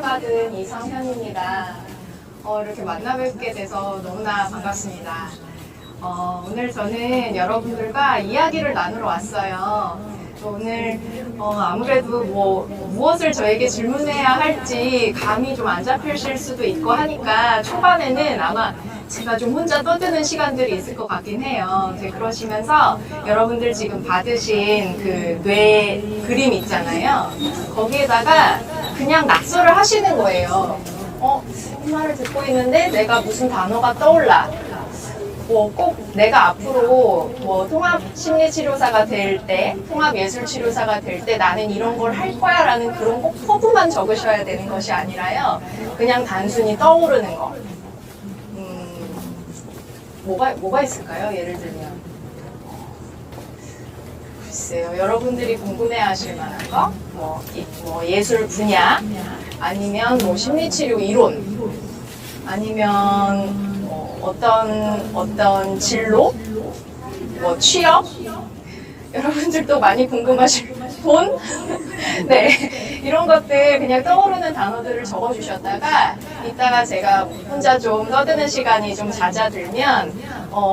초대받은 이성현입니다. 이렇게 만나뵙게 돼서 너무나 반갑습니다. 오늘 저는 여러분들과 이야기를 나누러 왔어요. 오늘 아무래도 무엇을 저에게 질문해야 할지 감이 좀 안 잡히실 수도 있고 하니까 초반에는 아마 제가 좀 혼자 떠드는 시간들이 있을 것 같긴 해요. 그러시면서 여러분들 지금 받으신 그 뇌 그림 있잖아요. 거기에다가 그냥 낙서를 하시는 거예요. 이 말을 듣고 있는데 내가 무슨 단어가 떠올라. 꼭 내가 앞으로 통합심리치료사가 될 때, 통합예술치료사가 될 때 나는 이런 걸 할 거야 라는 그런 꼭 포부만 적으셔야 되는 것이 아니라요. 그냥 단순히 떠오르는 거. 뭐가 있을까요? 예를 들면. 글쎄요. 여러분들이 궁금해 하실 만한 거? 예술 분야, 아니면 심리치료 이론, 아니면 어떤 진로? 취업? 여러분들도 많이 궁금하실 돈? 네, 이런 것들 그냥 떠오르는 단어들을 적어주셨다가 이따가 제가 혼자 좀 떠드는 시간이 좀 잦아들면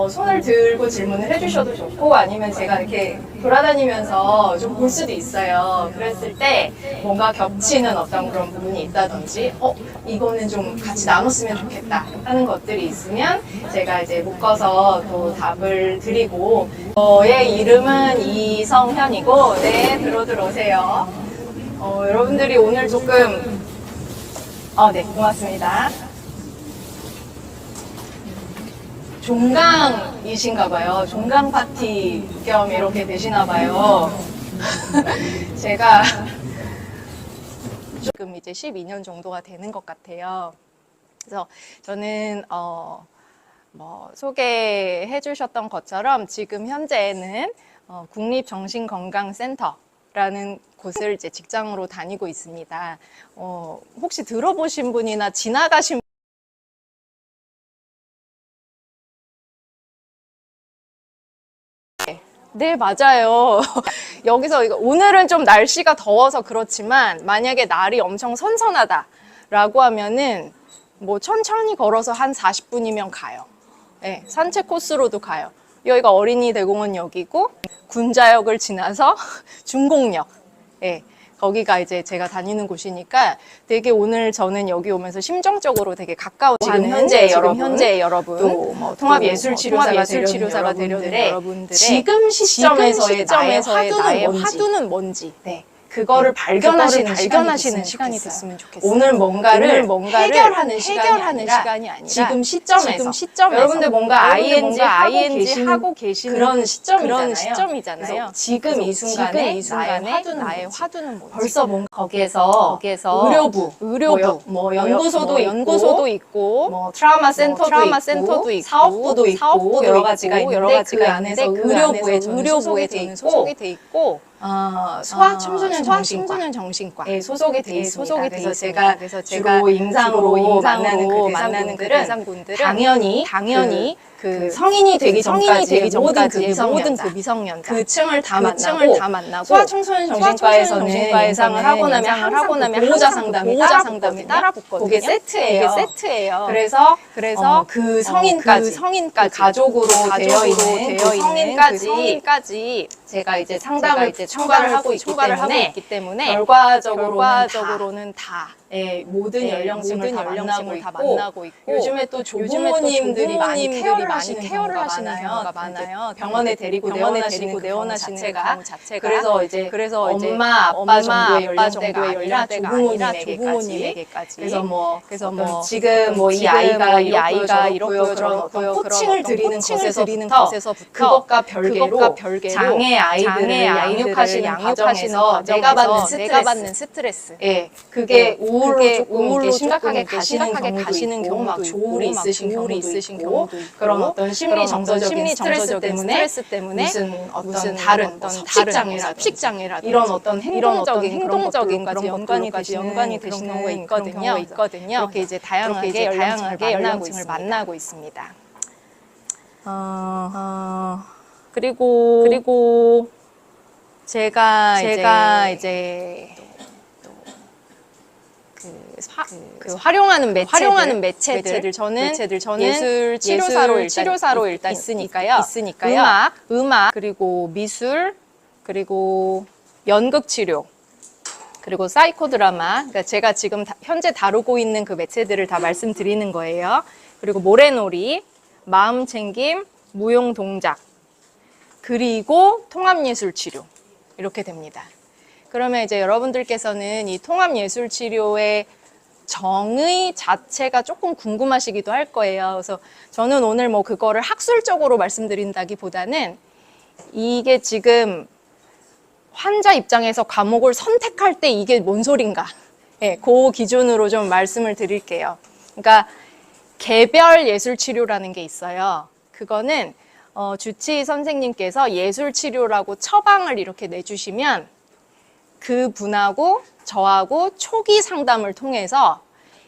손을 들고 질문을 해주셔도 좋고 아니면 제가 이렇게 돌아다니면서 좀 볼 수도 있어요. 그랬을 때 뭔가 겹치는 어떤 그런 부분이 있다든지 이거는 좀 같이 나눴으면 좋겠다 하는 것들이 있으면 제가 이제 묶어서 또 답을 드리고 저의 이름은 이성현이고 네, 들어오세요. 여러분들이 오늘 조금 네, 고맙습니다. 종강이신가 봐요. 종강 파티 겸 이렇게 되시나 봐요. 제가 지금 이제 12년 정도가 되는 것 같아요. 그래서 저는 소개해 주셨던 것처럼 지금 현재는 국립정신건강센터라는 곳을 이제 직장으로 다니고 있습니다. 혹시 들어보신 분이나 지나가신 네, 맞아요. 여기서 오늘은 좀 날씨가 더워서 그렇지만 만약에 날이 엄청 선선하다라고 하면은 천천히 걸어서 한 40분이면 가요. 네, 산책 코스로도 가요. 여기가 어린이 대공원역이고 군자역을 지나서 중공역. 네, 거기가 이제 제가 다니는 곳이니까 되게 오늘 저는 여기 오면서 심정적으로 되게 가까운 지금 현재 여러분 또 통합예술치료사가 되려는 여러분들의 지금 시점에서의 나의 화두는 뭔지 네. 그거를 발견하시는 시간이 됐으면 좋겠어요. 오늘 뭔가를 해결하는 시간이 아니라 지금 시점에서 여러분들 뭔가 ING 하고 계시는 그런 시점이잖아요. 그래서 지금 이 순간에 나의 화두는 뭔지 벌써 뭔가 거기에서 의료부, 연구소도 있고 트라우마 센터도 있고 사업부도 있고 여러 가지가 있는데 그 안에서 의료부에 저는 소속이 돼 있고 소아청소년 정신과 소속이 돼 있습니다. 그래서 제가 주로 임상으로 만나는 그 대상분들은 당연히 그 성인이 되기 전까지의 모든 그 미성년자 그 층을 다 만나고 소아청소년 정신과에서는 임상을 하고 나면 보호자 상담이 따라 붙거든요. 그게 세트예요. 그래서 그 성인까지 가족으로 되어 있는 그 성인까지 제가 이제 상담을 추가를 하고 있기 때문에 결과적으로는 다 모든 연령층을 다 만나고 있고 요즘에 또 조부모님들이 많이 케어를 하시는 경우가 많아요. 병원에 데리고 내원하시는 경우 자체가 그래서 이제 엄마 아빠 정도의 연령대가 아니라 조부모님에게까지 그래서 지금 이 아이가 이렇고요 그런 코칭을 드리는 것에서부터 그것과 별개로 장애 아이들을 양육하시는 과정에서 내가 받는 스트레스 그게 우울로 심각하게 가시는 경우도 막 조울이 있으신 경우도 있고 그런 어떤 심리 정서적인 스트레스 때문에 무슨 다른 섭식장애라든지 이런 어떤 행동적인 그런 것들까지 연관이 되시는 그런 경우가 있거든요. 이렇게 이제 다양하게 연령층을 만나고 있습니다. 그리고 제가 이제 활용하는 매체들 저는 예술 치료사로 일단 있으니까요. 음악 그리고 미술 그리고 연극 치료 그리고 사이코 드라마, 그러니까 제가 지금 현재 다루고 있는 그 매체들을 다 말씀드리는 거예요. 그리고 모래놀이, 마음챙김, 무용 동작, 그리고 통합예술 치료 이렇게 됩니다. 그러면 이제 여러분들께서는 이 통합예술 치료의 정의 자체가 조금 궁금하시기도 할 거예요. 그래서 저는 오늘 뭐 그거를 학술적으로 말씀드린다기보다는 이게 지금 환자 입장에서 과목을 선택할 때 이게 뭔 소린가? 예, 그 기준으로 좀 말씀을 드릴게요. 그러니까 개별 예술 치료라는 게 있어요. 그거는 주치의 선생님께서 예술 치료라고 처방을 이렇게 내주시면 그 분하고 저하고 초기 상담을 통해서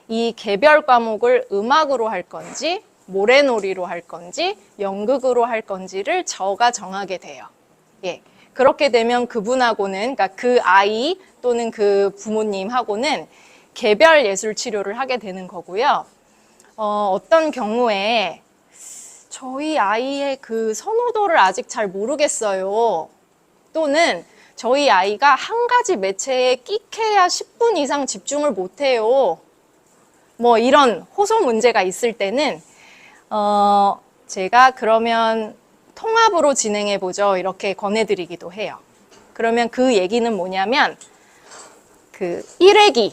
이 개별 과목을 음악으로 할 건지 모래놀이로 할 건지 연극으로 할 건지를 저가 정하게 돼요. 예. 그렇게 되면 그분하고는, 그러니까 그 아이 또는 그 부모님하고는 개별 예술 치료를 하게 되는 거고요. 어떤 경우에 저희 아이의 그 선호도를 아직 잘 모르겠어요. 또는 저희 아이가 한 가지 매체에 끽해야 10분 이상 집중을 못해요. 뭐 이런 호소 문제가 있을 때는 제가 그러면 통합으로 진행해보죠. 이렇게 권해드리기도 해요. 그러면 그 얘기는 뭐냐면 그 1회기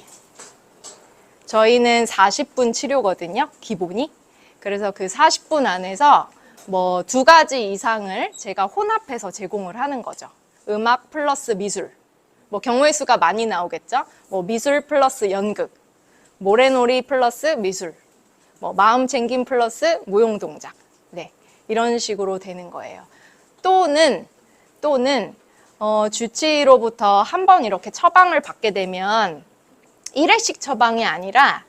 저희는 40분 치료거든요. 기본이. 그래서 그 40분 안에서 뭐 2가지 이상을 제가 혼합해서 제공을 하는 거죠. 음악 플러스 미술. 뭐 경우의 수가 많이 나오겠죠. 뭐 미술 플러스 연극, 모래놀이 플러스 미술, 뭐 마음챙김 플러스 무용 동작. 네. 이런 식으로 되는 거예요. 또는 주치의로부터 한번 이렇게 처방을 받게 되면 1회씩 처방이 아니라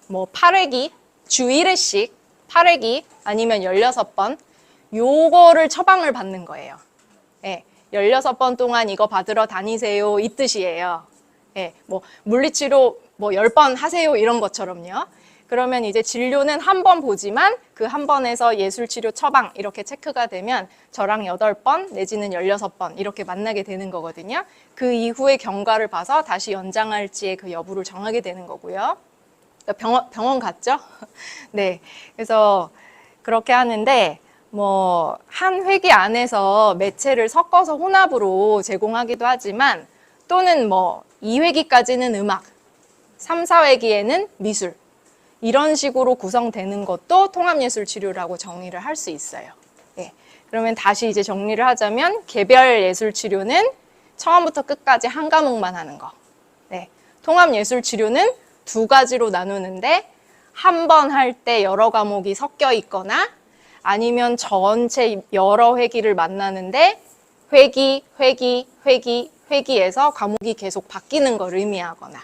뭐 8회기, 주 1회씩 8회기 아니면 16번 요거를 처방을 받는 거예요. 예, 16번 동안 이거 받으러 다니세요 이 뜻이에요. 예, 뭐 물리치료 뭐 10번 하세요 이런 것처럼요. 그러면 이제 진료는 한 번 보지만 그 한 번에서 예술치료 처방 이렇게 체크가 되면 저랑 8번 내지는 16번 이렇게 만나게 되는 거거든요. 그 이후에 경과를 봐서 다시 연장할지의 그 여부를 정하게 되는 거고요. 병원 갔죠? 네. 그래서 그렇게 하는데 뭐 한 회기 안에서 매체를 섞어서 혼합으로 제공하기도 하지만 또는 뭐 2회기까지는 음악, 3, 4회기에는 미술 이런 식으로 구성되는 것도 통합예술 치료라고 정의를 할 수 있어요. 예. 그러면 다시 이제 정리를 하자면 개별 예술 치료는 처음부터 끝까지 한 과목만 하는 거. 네. 통합예술 치료는 2가지로 나누는데 한 번 할 때 여러 과목이 섞여 있거나 아니면 전체 여러 회기를 만나는데 회기에서 과목이 계속 바뀌는 걸 의미하거나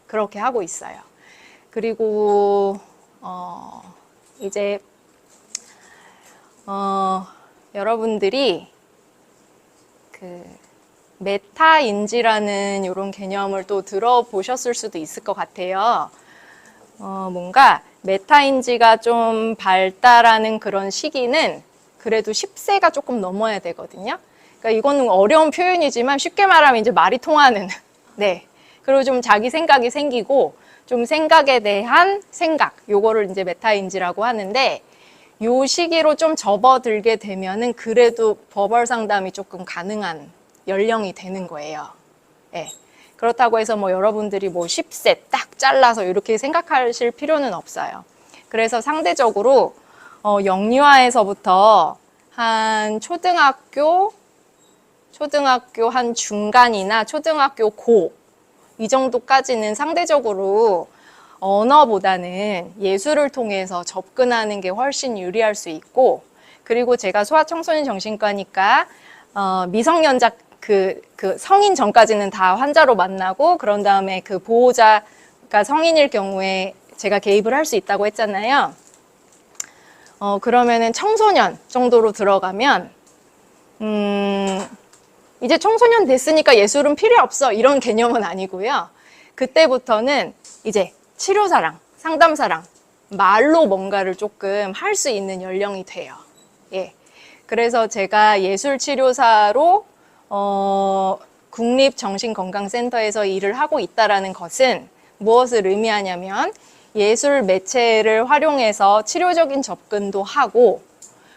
그렇게 하고 있어요. 그리고 이제 여러분들이 그 메타인지라는 이런 개념을 또 들어보셨을 수도 있을 것 같아요. 뭔가 메타인지가 좀 발달하는 그런 시기는 그래도 10세가 조금 넘어야 되거든요. 그러니까 이거는 어려운 표현이지만 쉽게 말하면 이제 말이 통하는. 네. 그리고 좀 자기 생각이 생기고 좀 생각에 대한 생각, 요거를 이제 메타인지라고 하는데 요 시기로 좀 접어들게 되면은 그래도 법원 상담이 조금 가능한 연령이 되는 거예요. 네. 그렇다고 해서 뭐 여러분들이 뭐 10세 딱 잘라서 이렇게 생각하실 필요는 없어요. 그래서 상대적으로 영유아에서부터 한 초등학교 한 중간이나 초등학교 고 이 정도까지는 상대적으로 언어보다는 예술을 통해서 접근하는 게 훨씬 유리할 수 있고 그리고 제가 소아청소년 정신과니까 미성년자 그 성인 전까지는 다 환자로 만나고 그런 다음에 그 보호자가 성인일 경우에 제가 개입을 할 수 있다고 했잖아요. 그러면은 청소년 정도로 들어가면 이제 청소년 됐으니까 예술은 필요 없어 이런 개념은 아니고요. 그때부터는 이제 치료사랑, 상담사랑 말로 뭔가를 조금 할 수 있는 연령이 돼요. 예. 그래서 제가 예술치료사로 국립정신건강센터에서 일을 하고 있다는 것은 무엇을 의미하냐면 예술 매체를 활용해서 치료적인 접근도 하고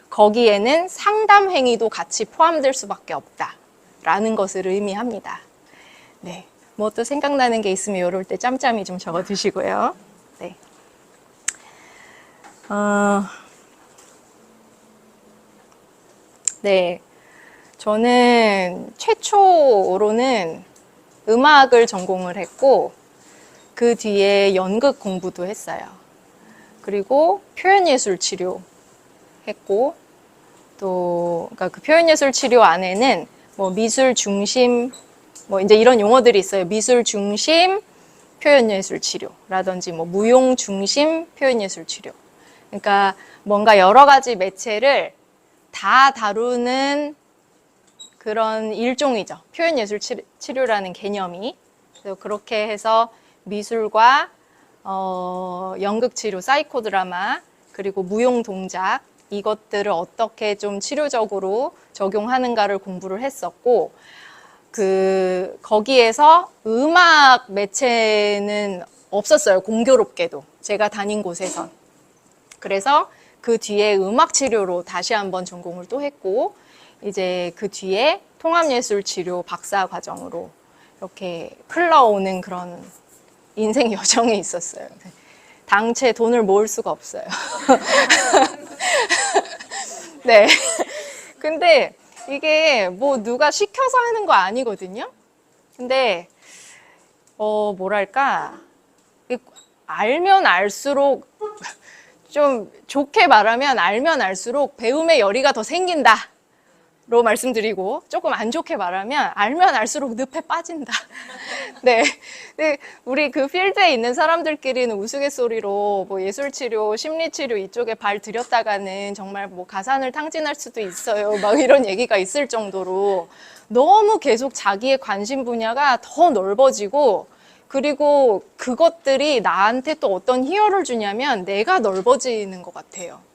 거기에는 상담 행위도 같이 포함될 수밖에 없다라는 것을 의미합니다. 네. 뭐 또 생각나는 게 있으면 이럴 때 짬짬이 좀 적어 두시고요. 네. 네. 저는 최초로는 음악을 전공을 했고 그 뒤에 연극 공부도 했어요. 그리고 표현예술 치료 했고 또 그러니까 그 표현예술 치료 안에는 뭐 미술 중심 뭐 이제 이런 용어들이 있어요. 미술 중심 표현예술 치료라든지 뭐 무용 중심 표현예술 치료. 그러니까 뭔가 여러 가지 매체를 다 다루는 그런 일종이죠. 표현예술 치료라는 개념이. 그래서 그렇게 해서 미술과 연극치료, 사이코드라마, 그리고 무용 동작 이것들을 어떻게 좀 치료적으로 적용하는가를 공부를 했었고 거기에서 음악 매체는 없었어요. 공교롭게도. 제가 다닌 곳에선. 그래서 그 뒤에 음악 치료로 다시 한번 전공을 또 했고 이제 그 뒤에 통합예술 치료 박사 과정으로 이렇게 흘러오는 그런 인생 여정이 있었어요. 당최 돈을 모을 수가 없어요. 네. 근데 이게 뭐 누가 시켜서 하는 거 아니거든요. 근데 뭐랄까 알면 알수록 좀 좋게 말하면 알면 알수록 배움의 열의가 더 생긴다 로 말씀드리고 조금 안 좋게 말하면 알면 알수록 늪에 빠진다. 네. 네. 우리 그 필드에 있는 사람들끼리는 우스갯소리로 뭐 예술치료, 심리치료 이쪽에 발 들였다가는 정말 뭐 가산을 탕진할 수도 있어요. 막 이런 얘기가 있을 정도로 너무 계속 자기의 관심 분야가 더 넓어지고 그리고 그것들이 나한테 또 어떤 희열을 주냐면 내가 넓어지는 것 같아요.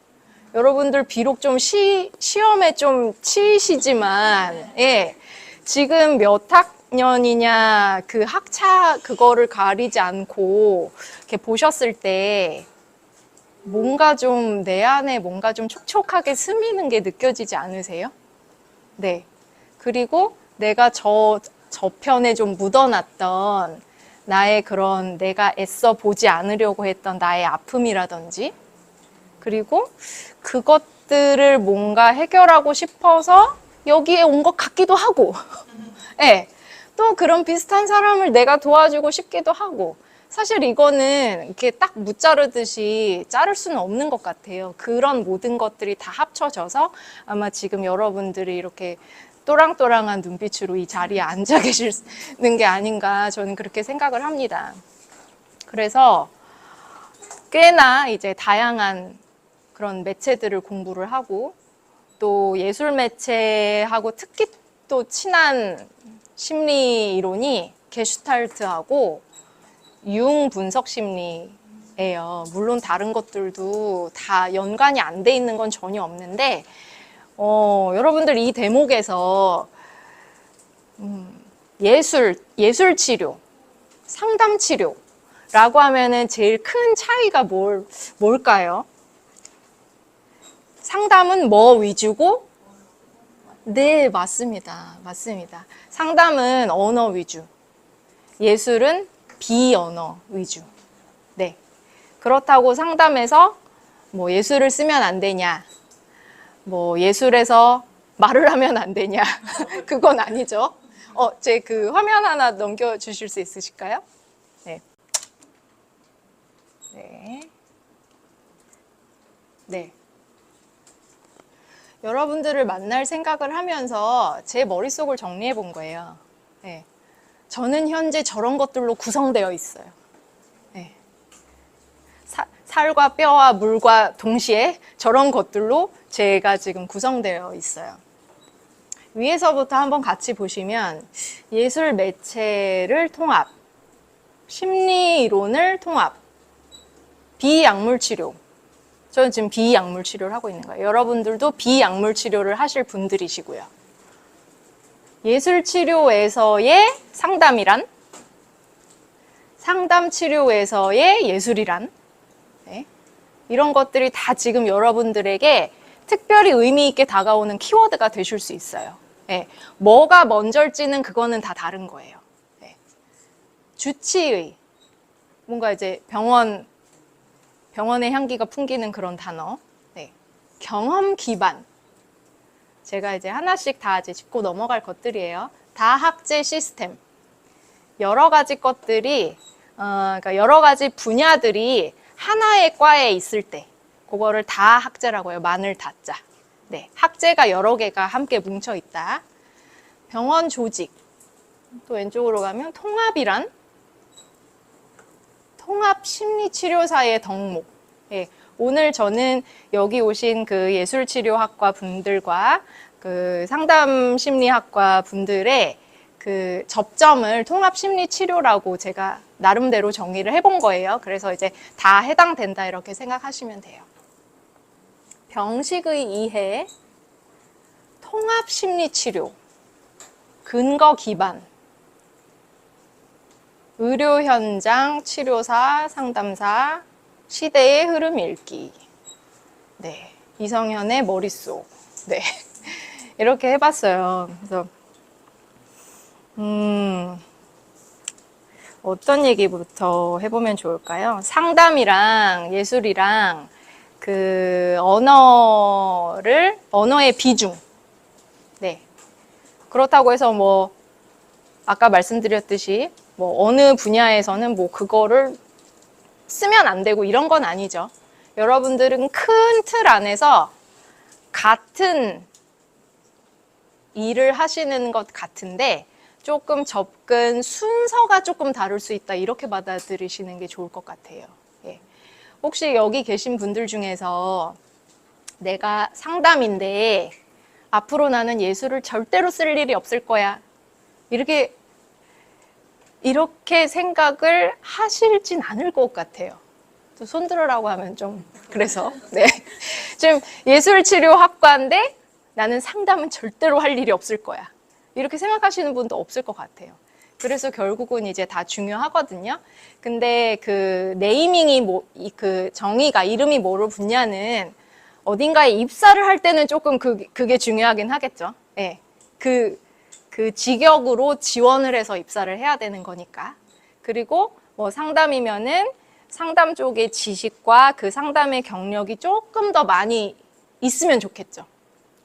여러분들 비록 좀 시험에 좀 치이시지만 예, 지금 몇 학년이냐 그 학차 그거를 가리지 않고 이렇게 보셨을 때 뭔가 좀 내 안에 뭔가 좀 촉촉하게 스미는 게 느껴지지 않으세요? 네. 그리고 내가 저편에 좀 묻어놨던 나의 그런 내가 애써 보지 않으려고 했던 나의 아픔이라든지 그리고 그것들을 뭔가 해결하고 싶어서 여기에 온 것 같기도 하고 네. 또 그런 비슷한 사람을 내가 도와주고 싶기도 하고 사실 이거는 이렇게 딱 무자르듯이 자를 수는 없는 것 같아요. 그런 모든 것들이 다 합쳐져서 아마 지금 여러분들이 이렇게 또랑또랑한 눈빛으로 이 자리에 앉아 계시는 게 아닌가 저는 그렇게 생각을 합니다. 그래서 꽤나 이제 다양한 그런 매체들을 공부를 하고 또 예술 매체하고 특히 또 친한 심리 이론이 게슈탈트하고 융 분석 심리예요. 물론 다른 것들도 다 연관이 안 돼 있는 건 전혀 없는데 여러분들 이 대목에서 예술 치료, 상담 치료라고 하면은 제일 큰 차이가 뭘까요? 상담은 뭐 위주고? 네, 맞습니다. 맞습니다. 상담은 언어 위주, 예술은 비언어 위주. 네. 그렇다고 상담에서 뭐 예술을 쓰면 안 되냐, 뭐 예술에서 말을 하면 안 되냐, 그건 아니죠. 제 그 화면 하나 넘겨주실 수 있으실까요? 네. 네. 네. 여러분들을 만날 생각을 하면서 제 머릿속을 정리해 본 거예요. 네. 저는 현재 저런 것들로 구성되어 있어요. 네. 살과 뼈와 물과 동시에 저런 것들로 제가 지금 구성되어 있어요. 위에서부터 한번 같이 보시면 예술 매체를 통합, 심리 이론을 통합, 비약물 치료. 저는 지금 비약물 치료를 하고 있는 거예요. 여러분들도 비약물 치료를 하실 분들이시고요. 예술 치료에서의 상담이란, 상담 치료에서의 예술이란, 네. 이런 것들이 다 지금 여러분들에게 특별히 의미 있게 다가오는 키워드가 되실 수 있어요. 네. 뭐가 먼저일지는 그거는 다 다른 거예요. 네. 주치의, 뭔가 이제 병원의 향기가 풍기는 그런 단어. 네. 경험 기반. 제가 이제 하나씩 다 이제 짚고 넘어갈 것들이에요. 다학제 시스템. 여러 가지 것들이, 그러니까 여러 가지 분야들이 하나의 과에 있을 때, 그거를 다학제라고 해요. 마늘 다자. 네. 학제가 여러 개가 함께 뭉쳐 있다. 병원 조직. 또 왼쪽으로 가면 통합이란, 통합 심리치료사의 덕목. 예, 오늘 저는 여기 오신 그 예술치료학과 분들과 그 상담심리학과 분들의 그 접점을 통합심리치료라고 제가 나름대로 정의를 해본 거예요. 그래서 이제 다 해당된다 이렇게 생각하시면 돼요. 병식의 이해, 통합심리치료, 근거 기반, 의료 현장, 치료사, 상담사, 시대의 흐름 읽기. 네. 이성현의 머릿속. 네. 이렇게 해봤어요. 그래서, 어떤 얘기부터 해보면 좋을까요? 상담이랑 예술이랑 그 언어의 비중. 네. 그렇다고 해서 뭐, 아까 말씀드렸듯이 뭐 어느 분야에서는 뭐 그거를 쓰면 안 되고 이런 건 아니죠. 여러분들은 큰 틀 안에서 같은 일을 하시는 것 같은데 조금 접근 순서가 조금 다를 수 있다 이렇게 받아들이시는 게 좋을 것 같아요. 예. 혹시 여기 계신 분들 중에서 내가 상담인데 앞으로 나는 예술을 절대로 쓸 일이 없을 거야 이렇게 생각을 하실진 않을 것 같아요. 또 손 들으라고 하면 좀 그래서 네. 지금 예술치료학과인데 나는 상담은 절대로 할 일이 없을 거야. 이렇게 생각하시는 분도 없을 것 같아요. 그래서 결국은 이제 다 중요하거든요. 근데 그 네이밍이 그 정의가 이름이 뭐로 붙냐는 어딘가에 입사를 할 때는 조금 그게 중요하긴 하겠죠. 네. 그 직역으로 지원을 해서 입사를 해야 되는 거니까. 그리고 뭐 상담이면은 상담 쪽의 지식과 그 상담의 경력이 조금 더 많이 있으면 좋겠죠.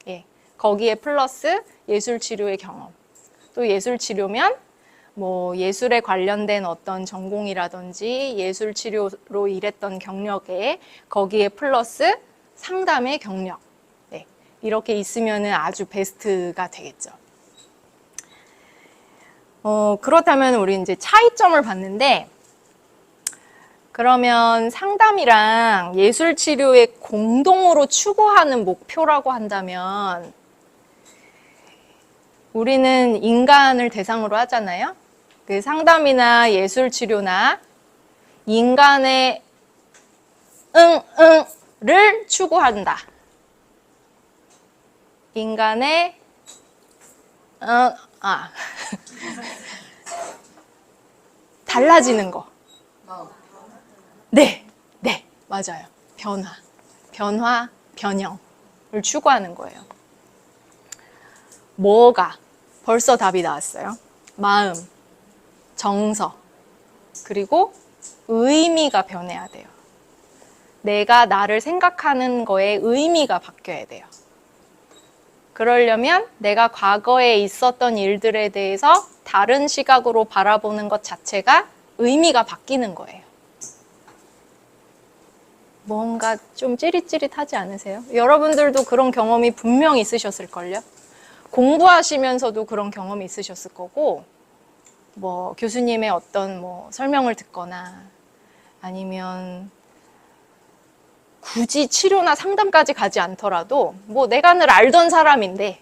예. 거기에 플러스 예술치료의 경험. 또 예술치료면 뭐 예술에 관련된 어떤 전공이라든지 예술치료로 일했던 경력에 거기에 플러스 상담의 경력. 네. 이렇게 있으면은 아주 베스트가 되겠죠. 그렇다면 우리 이제 차이점을 봤는데, 그러면 상담이랑 예술치료의 공동으로 추구하는 목표라고 한다면, 우리는 인간을 대상으로 하잖아요. 그 상담이나 예술치료나 인간의 를 추구한다. 인간의 달라지는 거. 네, 맞아요. 변화, 변형을 추구하는 거예요. 뭐가? 벌써 답이 나왔어요. 마음, 정서, 그리고 의미가 변해야 돼요. 내가 나를 생각하는 거에 의미가 바뀌어야 돼요. 그러려면 내가 과거에 있었던 일들에 대해서 다른 시각으로 바라보는 것 자체가 의미가 바뀌는 거예요. 뭔가 좀 찌릿찌릿하지 않으세요? 여러분들도 그런 경험이 분명히 있으셨을걸요? 공부하시면서도 그런 경험이 있으셨을 거고, 뭐 교수님의 어떤 뭐 설명을 듣거나 아니면 굳이 치료나 상담까지 가지 않더라도 뭐 내가 늘 알던 사람인데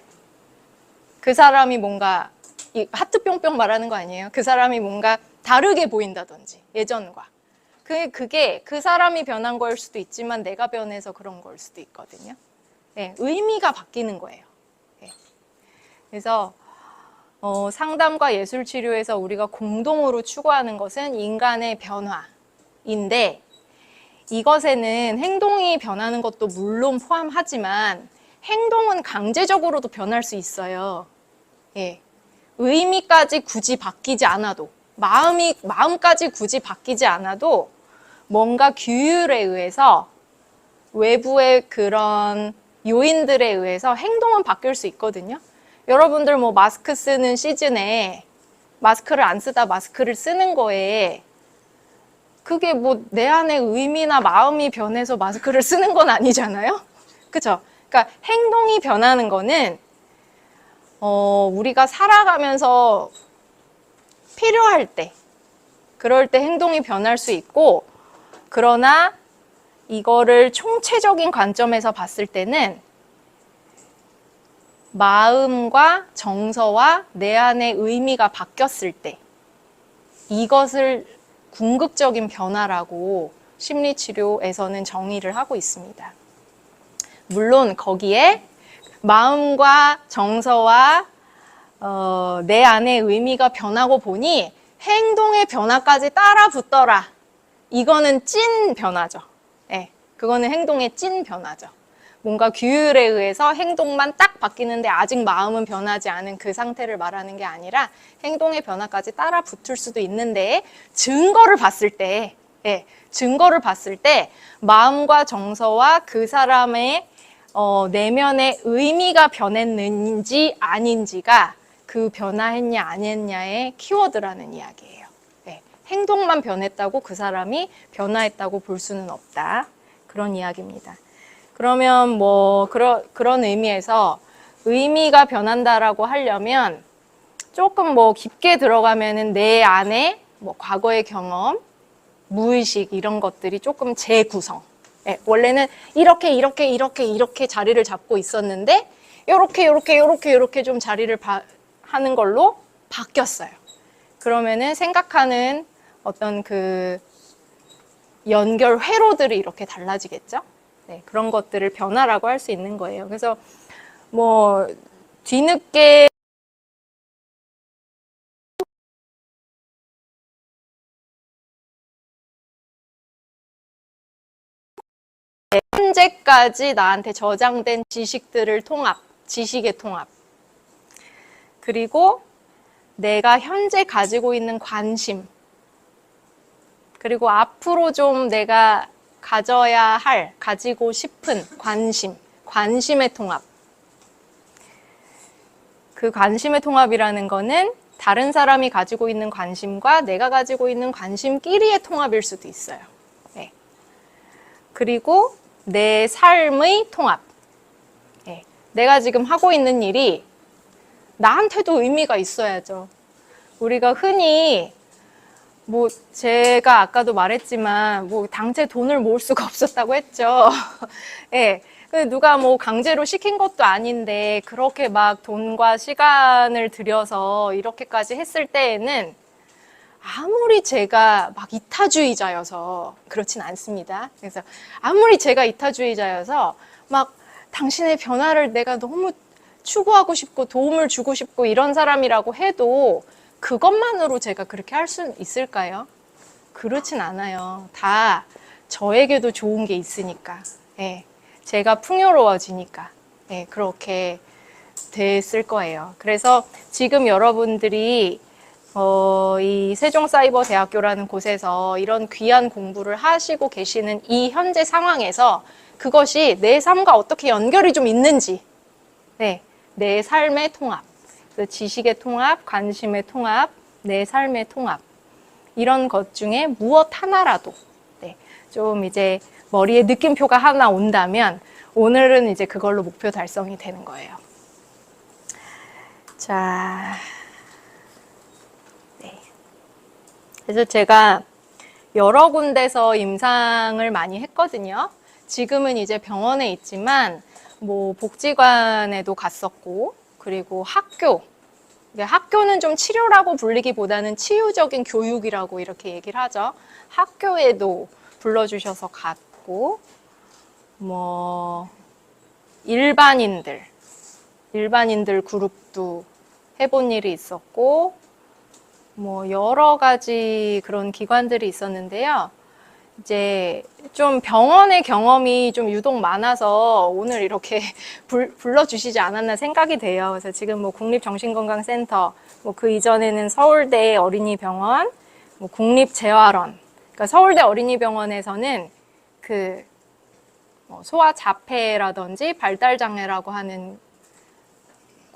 그 사람이 뭔가 이 하트 뿅뿅 말하는 거 아니에요? 그 사람이 뭔가 다르게 보인다든지 예전과 그게 그 사람이 변한 거일 수도 있지만 내가 변해서 그런 걸 수도 있거든요. 네, 의미가 바뀌는 거예요. 네. 그래서 상담과 예술치료에서 우리가 공동으로 추구하는 것은 인간의 변화인데 이것에는 행동이 변하는 것도 물론 포함하지만 행동은 강제적으로도 변할 수 있어요. 예. 의미까지 굳이 바뀌지 않아도 마음까지 굳이 바뀌지 않아도 뭔가 규율에 의해서 외부의 그런 요인들에 의해서 행동은 바뀔 수 있거든요. 여러분들 뭐 마스크 쓰는 시즌에 마스크를 안 쓰다 마스크를 쓰는 거에 그게 뭐 내 안의 의미나 마음이 변해서 마스크를 쓰는 건 아니잖아요. 그쵸? 그러니까 행동이 변하는 거는 우리가 살아가면서 필요할 때 그럴 때 행동이 변할 수 있고 그러나 이거를 총체적인 관점에서 봤을 때는 마음과 정서와 내 안의 의미가 바뀌었을 때 이것을 궁극적인 변화라고 심리치료에서는 정의를 하고 있습니다. 물론 거기에 마음과 정서와 내 안의 의미가 변하고 보니 행동의 변화까지 따라 붙더라. 이거는 찐 변화죠. 네, 그거는 행동의 찐 변화죠. 뭔가 규율에 의해서 행동만 딱 바뀌는데 아직 마음은 변하지 않은 그 상태를 말하는 게 아니라 행동의 변화까지 따라 붙을 수도 있는데 증거를 봤을 때, 네, 증거를 봤을 때 마음과 정서와 그 사람의 내면의 의미가 변했는지 아닌지가 그 변화했냐 안 했냐의 키워드라는 이야기예요. 네, 행동만 변했다고 그 사람이 변화했다고 볼 수는 없다. 그런 이야기입니다. 그러면 뭐 그런 의미에서 의미가 변한다라고 하려면 조금 뭐 깊게 들어가면은 내 안에 뭐 과거의 경험, 무의식 이런 것들이 조금 재구성. 네, 원래는 이렇게 자리를 잡고 있었는데 요렇게 좀 자리를 하는 걸로 바뀌었어요. 그러면은 생각하는 어떤 그 연결 회로들이 이렇게 달라지겠죠? 네, 그런 것들을 변화라고 할 수 있는 거예요. 그래서 뭐 뒤늦게 현재까지 나한테 저장된 지식들을 지식의 통합. 그리고 내가 현재 가지고 있는 관심. 그리고 앞으로 좀 내가 가지고 싶은 관심의 통합. 그 관심의 통합이라는 거는 다른 사람이 가지고 있는 관심과 내가 가지고 있는 관심끼리의 통합일 수도 있어요. 네. 그리고 내 삶의 통합. 네. 내가 지금 하고 있는 일이 나한테도 의미가 있어야죠. 우리가 흔히 뭐 제가 아까도 말했지만 뭐 당최 돈을 모을 수가 없었다고 했죠. 예. 누가 뭐 강제로 시킨 것도 아닌데 그렇게 막 돈과 시간을 들여서 이렇게까지 했을 때에는 아무리 제가 막 이타주의자여서 그렇진 않습니다. 그래서 아무리 제가 이타주의자여서 막 당신의 변화를 내가 너무 추구하고 싶고 도움을 주고 싶고 이런 사람이라고 해도 그것만으로 제가 그렇게 할 수 있을까요? 그렇진 않아요. 다 저에게도 좋은 게 있으니까. 예. 제가 풍요로워지니까. 예, 그렇게 됐을 거예요. 그래서 지금 여러분들이 이 세종사이버대학교라는 곳에서 이런 귀한 공부를 하시고 계시는 이 현재 상황에서 그것이 내 삶과 어떻게 연결이 좀 있는지, 네, 내 삶의 통합, 지식의 통합, 관심의 통합, 내 삶의 통합, 이런 것 중에 무엇 하나라도 네, 좀 이제 머리에 느낌표가 하나 온다면 오늘은 이제 그걸로 목표 달성이 되는 거예요. 자, 네. 그래서 제가 여러 군데서 임상을 많이 했거든요. 지금은 이제 병원에 있지만 뭐 복지관에도 갔었고, 그리고 학교. 학교는 좀 치료라고 불리기보다는 치유적인 교육이라고 이렇게 얘기를 하죠. 학교에도 불러주셔서 갔고, 뭐 일반인들 그룹도 해본 일이 있었고, 뭐 여러 가지 그런 기관들이 있었는데요. 이제 좀 병원의 경험이 좀 유독 많아서 오늘 이렇게 불러주시지 않았나 생각이 돼요. 그래서 지금 뭐 국립정신건강센터, 뭐 그 이전에는 서울대 어린이병원, 뭐 국립재활원. 그러니까 서울대 어린이병원에서는 그 소아 자폐라든지 발달장애라고 하는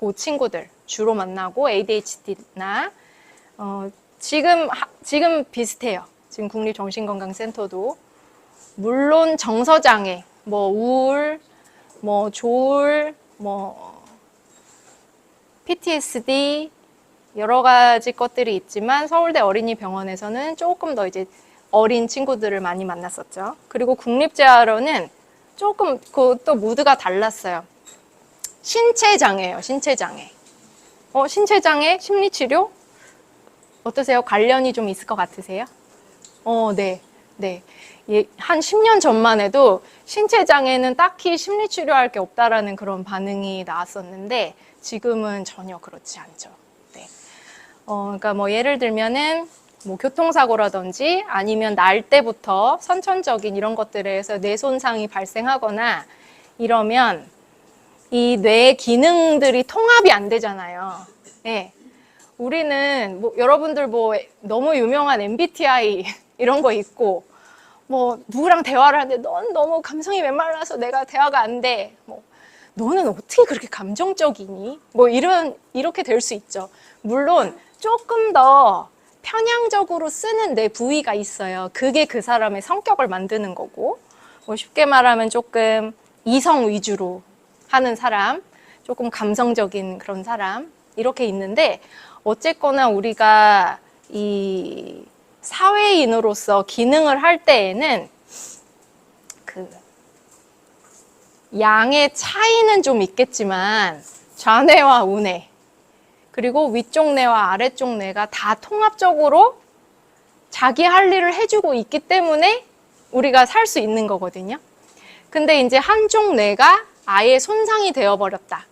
그 친구들 주로 만나고 ADHD나 지금 비슷해요. 지금 국립정신건강센터도 물론 정서장애, 뭐 우울, 뭐 조울, 뭐 PTSD 여러 가지 것들이 있지만 서울대 어린이병원에서는 조금 더 이제 어린 친구들을 많이 만났었죠. 그리고 국립재활원은 조금 그것도 무드가 달랐어요. 신체장애예요, 신체장애. 신체장애, 심리치료? 어떠세요? 관련이 좀 있을 것 같으세요? 네. 한 10년 전만 해도 신체장애는 딱히 심리치료할 게 없다라는 그런 반응이 나왔었는데 지금은 전혀 그렇지 않죠. 네. 그러니까 뭐 예를 들면은 뭐 교통사고라든지 아니면 날 때부터 선천적인 이런 것들에서 뇌 손상이 발생하거나 이러면 이 뇌 기능들이 통합이 안 되잖아요. 네. 우리는 뭐 여러분들 뭐 너무 유명한 MBTI 이런 거 있고 뭐 누구랑 대화를 하는데 넌 너무 감성이 메말라서 내가 대화가 안 돼. 뭐 너는 어떻게 그렇게 감정적이니? 뭐 이렇게 될 수 있죠. 물론 조금 더 편향적으로 쓰는 뇌 부위가 있어요. 그게 그 사람의 성격을 만드는 거고, 뭐 쉽게 말하면 조금 이성 위주로 하는 사람, 조금 감성적인 그런 사람 이렇게 있는데 어쨌거나 우리가 이 사회인으로서 기능을 할 때에는 그 양의 차이는 좀 있겠지만 좌뇌와 우뇌 그리고 위쪽 뇌와 아래쪽 뇌가 다 통합적으로 자기 할 일을 해주고 있기 때문에 우리가 살 수 있는 거거든요. 근데 이제 한쪽 뇌가 아예 손상이 되어버렸다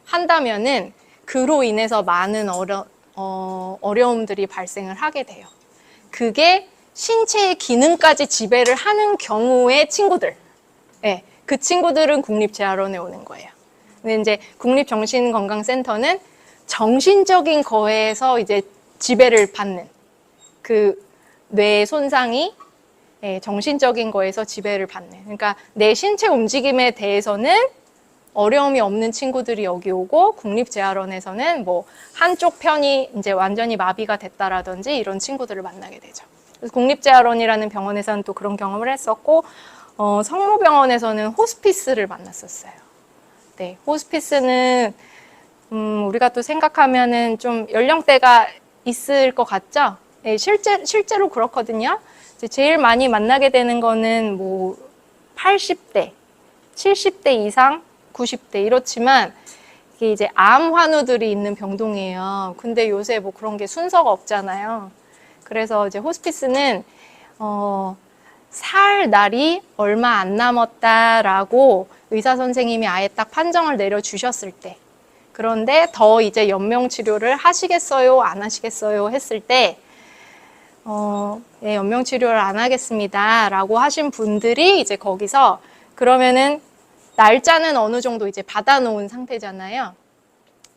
한다면은 그로 인해서 많은 어려움들이 발생을 하게 돼요. 그게 신체의 기능까지 지배를 하는 경우의 친구들. 네, 그 친구들은 국립재활원에 오는 거예요. 근데 이제 국립정신건강센터는 정신적인 거에서 이제 지배를 받는 그 뇌 손상이 정신적인 거에서 지배를 받는. 그러니까 내 신체 움직임에 대해서는 어려움이 없는 친구들이 여기 오고 국립재활원에서는 뭐 한쪽 편이 이제 완전히 마비가 됐다라든지 이런 친구들을 만나게 되죠. 그래서 국립재활원이라는 병원에서는 또 그런 경험을 했었고 성모병원에서는 호스피스를 만났었어요. 네, 호스피스는 우리가 또 생각하면은 좀 연령대가 있을 것 같죠? 네, 실제로 그렇거든요. 제일 많이 만나게 되는 거는 뭐 80대, 70대 이상, 90대 이렇지만 이게 이제 암 환우들이 있는 병동이에요. 근데 요새 뭐 그런 게 순서가 없잖아요. 그래서 이제 호스피스는 살 날이 얼마 안 남았다라고 의사 선생님이 아예 딱 판정을 내려주셨을 때, 그런데 더 이제 연명 치료를 하시겠어요, 안 하시겠어요 했을 때 네, 연명 치료를 안 하겠습니다라고 하신 분들이 이제 거기서 그러면은 날짜는 어느 정도 이제 받아놓은 상태잖아요.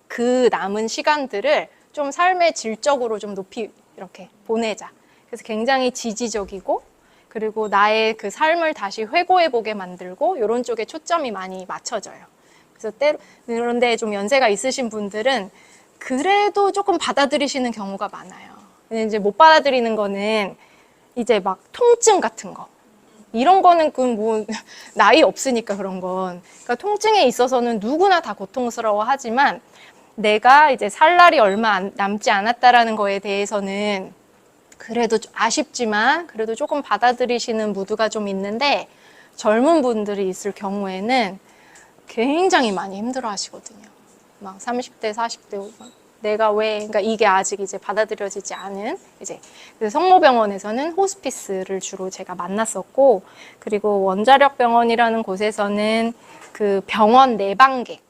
그 남은 시간들을 좀 삶의 질적으로 좀 높이 이렇게 보내자. 그래서 굉장히 지지적이고 그리고 나의 그 삶을 다시 회고해보게 만들고 이런 쪽에 초점이 많이 맞춰져요. 그래서 그런데 좀 연세가 있으신 분들은 그래도 조금 받아들이시는 경우가 많아요. 근데 이제 못 받아들이는 거는 이제 막 통증 같은 거. 이런 거는 그 뭐 나이 없으니까 그런 건. 그러니까 통증에 있어서는 누구나 다 고통스러워 하지만 내가 이제 살 날이 얼마 남지 않았다라는 거에 대해서는 그래도 아쉽지만 그래도 조금 받아들이시는 무드가 좀 있는데 젊은 분들이 있을 경우에는 굉장히 많이 힘들어 하시거든요. 막 30대, 40대 내가 왜, 그러니까 이게 아직 이제 받아들여지지 않은 이제 그래서 성모병원에서는 호스피스를 주로 제가 만났었고, 그리고 원자력 병원이라는 곳에서는 그 병원 내방객,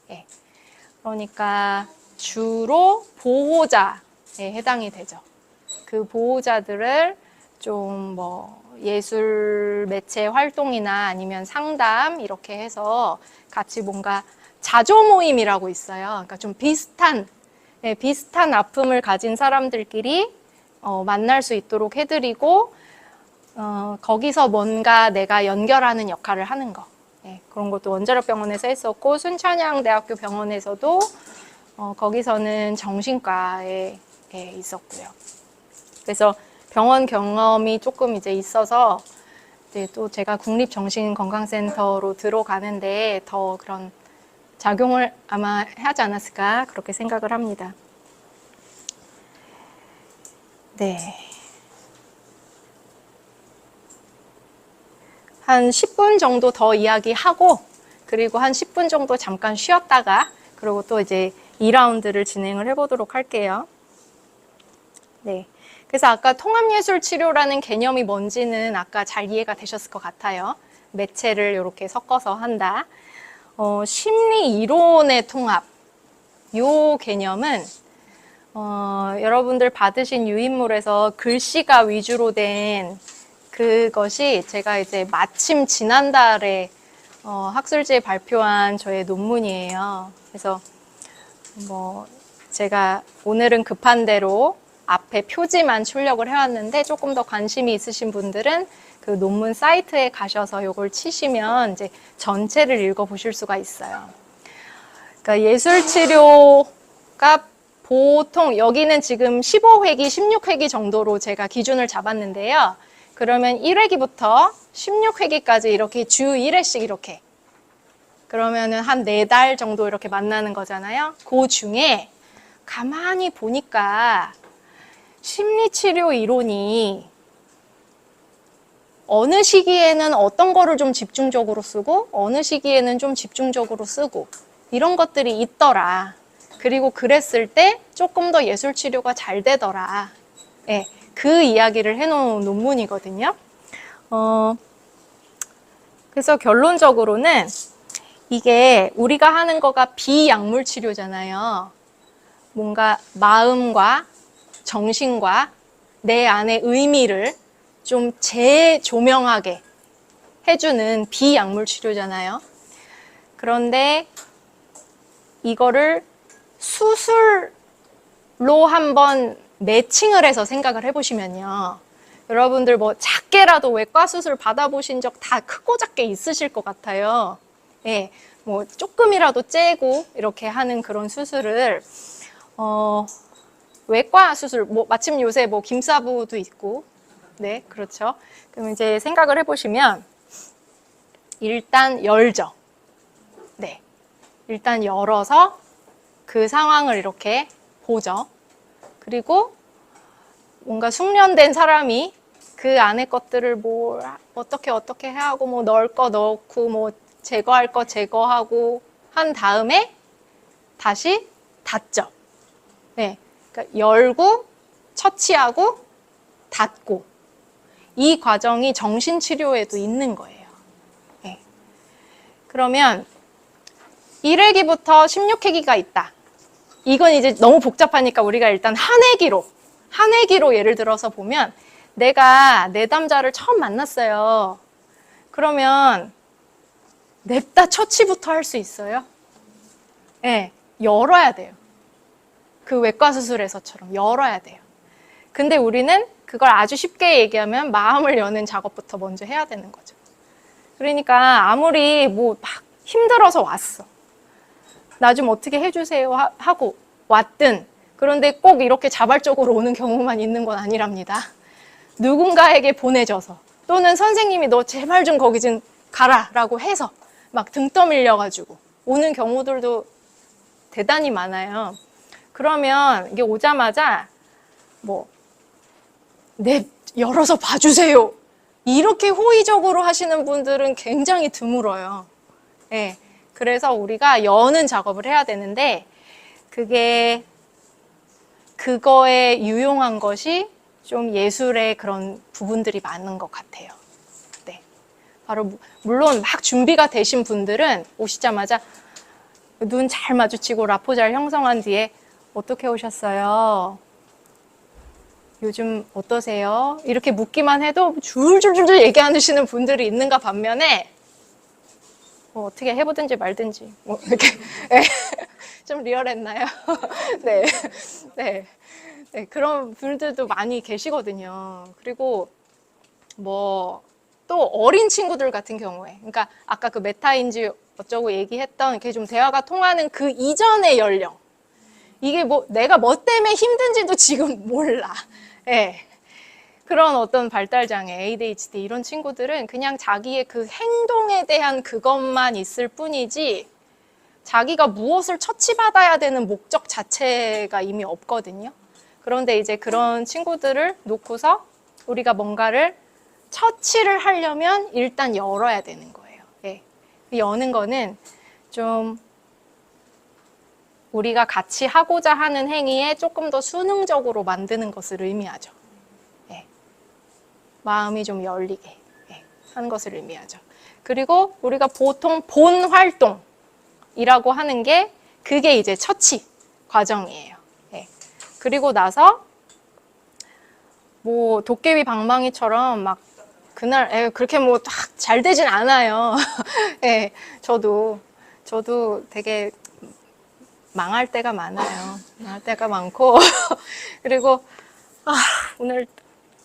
예. 그러니까 주로 보호자에 해당이 되죠. 그 보호자들을 좀 뭐 예술 매체 활동이나 아니면 상담 이렇게 해서 같이 뭔가 자조 모임이라고 있어요. 그러니까 좀 비슷한 아픔을 가진 사람들끼리 만날 수 있도록 해드리고, 거기서 뭔가 내가 연결하는 역할을 하는 거. 그런 것도 원자력 병원에서 했었고, 순천향대학교 병원에서도 거기서는 정신과에 있었고요. 그래서 병원 경험이 조금 이제 있어서 이제 또 제가 국립정신건강센터로 들어가는데 더 그런 작용을 아마 하지 않았을까 그렇게 생각을 합니다. 네. 한 10분 정도 더 이야기하고, 그리고 한 10분 정도 잠깐 쉬었다가, 그리고 또 이제 2라운드를 진행을 해보도록 할게요. 네. 그래서 아까 통합예술치료라는 개념이 뭔지는 아까 잘 이해가 되셨을 것 같아요. 매체를 이렇게 섞어서 한다. 심리 이론의 통합. 요 개념은 여러분들 받으신 유인물에서 글씨가 위주로 된 그것이 제가 이제 마침 지난달에 학술지에 발표한 저의 논문이에요. 그래서 뭐 제가 오늘은 급한 대로 앞에 표지만 출력을 해왔는데, 조금 더 관심이 있으신 분들은 그 논문 사이트에 가셔서 이걸 치시면 이제 전체를 읽어보실 수가 있어요. 그러니까 예술치료가 보통 여기는 지금 15회기, 16회기 정도로 제가 기준을 잡았는데요. 그러면 1회기부터 16회기까지 이렇게 주 1회씩 이렇게, 그러면은 한 4달 정도 이렇게 만나는 거잖아요. 그 중에 가만히 보니까 심리치료 이론이 어느 시기에는 어떤 거를 좀 집중적으로 쓰고 어느 시기에는 좀 집중적으로 쓰고 이런 것들이 있더라. 그리고 그랬을 때 조금 더 예술치료가 잘 되더라. 예, 그 이야기를 해놓은 논문이거든요. 그래서 결론적으로는 이게 우리가 하는 거가 비약물 치료잖아요. 뭔가 마음과 정신과 내 안의 의미를 좀 재조명하게 해주는 비약물 치료잖아요. 그런데 이거를 수술로 한번 매칭을 해서 생각을 해보시면요. 여러분들 뭐 작게라도 외과 수술 받아보신 적 다 크고 작게 있으실 것 같아요. 예, 뭐 조금이라도 째고 이렇게 하는 그런 수술을 외과 수술, 뭐 마침 요새 뭐 김사부도 있고, 네, 그렇죠. 그럼 이제 생각을 해보시면 일단 열죠. 네, 일단 열어서 그 상황을 이렇게 보죠. 그리고 뭔가 숙련된 사람이 그 안에 것들을 뭐 어떻게 하고 뭐 넣을 거 넣고 뭐 제거할 거 제거하고 한 다음에 다시 닫죠. 네, 그러니까 열고 처치하고 닫고, 이 과정이 정신치료에도 있는 거예요. 네. 그러면 1회기부터 16회기가 있다. 이건 이제 너무 복잡하니까 우리가 일단 한 회기로 예를 들어서 보면, 내가 내담자를 처음 만났어요. 그러면 냅다 처치부터 할 수 있어요? 네, 열어야 돼요. 그 외과 수술에서처럼 열어야 돼요. 근데 우리는 그걸 아주 쉽게 얘기하면 마음을 여는 작업부터 먼저 해야 되는 거죠. 그러니까 아무리 뭐 막 힘들어서 왔어. 나 좀 어떻게 해주세요 하고 왔든, 그런데 꼭 이렇게 자발적으로 오는 경우만 있는 건 아니랍니다. 누군가에게 보내져서, 또는 선생님이 너 제발 좀 거기 좀 가라 라고 해서 막 등 떠밀려가지고 오는 경우들도 대단히 많아요. 그러면 이게 오자마자 뭐 열어서 봐주세요 이렇게 호의적으로 하시는 분들은 굉장히 드물어요. 네. 그래서 우리가 여는 작업을 해야 되는데 그거에 유용한 것이 좀 예술의 그런 부분들이 많은 것 같아요. 네. 바로 물론 막 준비가 되신 분들은 오시자마자 눈 잘 마주치고 라포 잘 형성한 뒤에 어떻게 오셨어요? 요즘 어떠세요? 이렇게 묻기만 해도 줄줄줄 얘기하시는 분들이 있는가 반면에 뭐 어떻게 해보든지 말든지 뭐 이렇게 좀 리얼했나요? 네. 네. 네, 그런 분들도 많이 계시거든요. 그리고 뭐 또 어린 친구들 같은 경우에, 그러니까 아까 그 메타인지 어쩌고 얘기했던 이렇게 좀 대화가 통하는 그 이전의 연령, 이게 뭐 내가 뭐 때문에 힘든지도 지금 몰라. 예. 그런 어떤 발달장애, ADHD 이런 친구들은 그냥 자기의 그 행동에 대한 그것만 있을 뿐이지 자기가 무엇을 처치받아야 되는 목적 자체가 이미 없거든요. 그런데 이제 그런 친구들을 놓고서 우리가 뭔가를 처치를 하려면 일단 열어야 되는 거예요. 예. 여는 거는 좀 우리가 같이 하고자 하는 행위에 조금 더 수능적으로 만드는 것을 의미하죠. 예. 마음이 좀 열리게 하는 것을 의미하죠. 그리고 우리가 보통 본 활동이라고 하는 게 그게 이제 처치 과정이에요. 예. 그리고 나서 뭐 도깨비 방망이처럼 막 그날 그렇게 뭐 잘 되진 않아요. 예. 저도 되게 망할 때가 많아요. 망할 때가 많고 그리고 오늘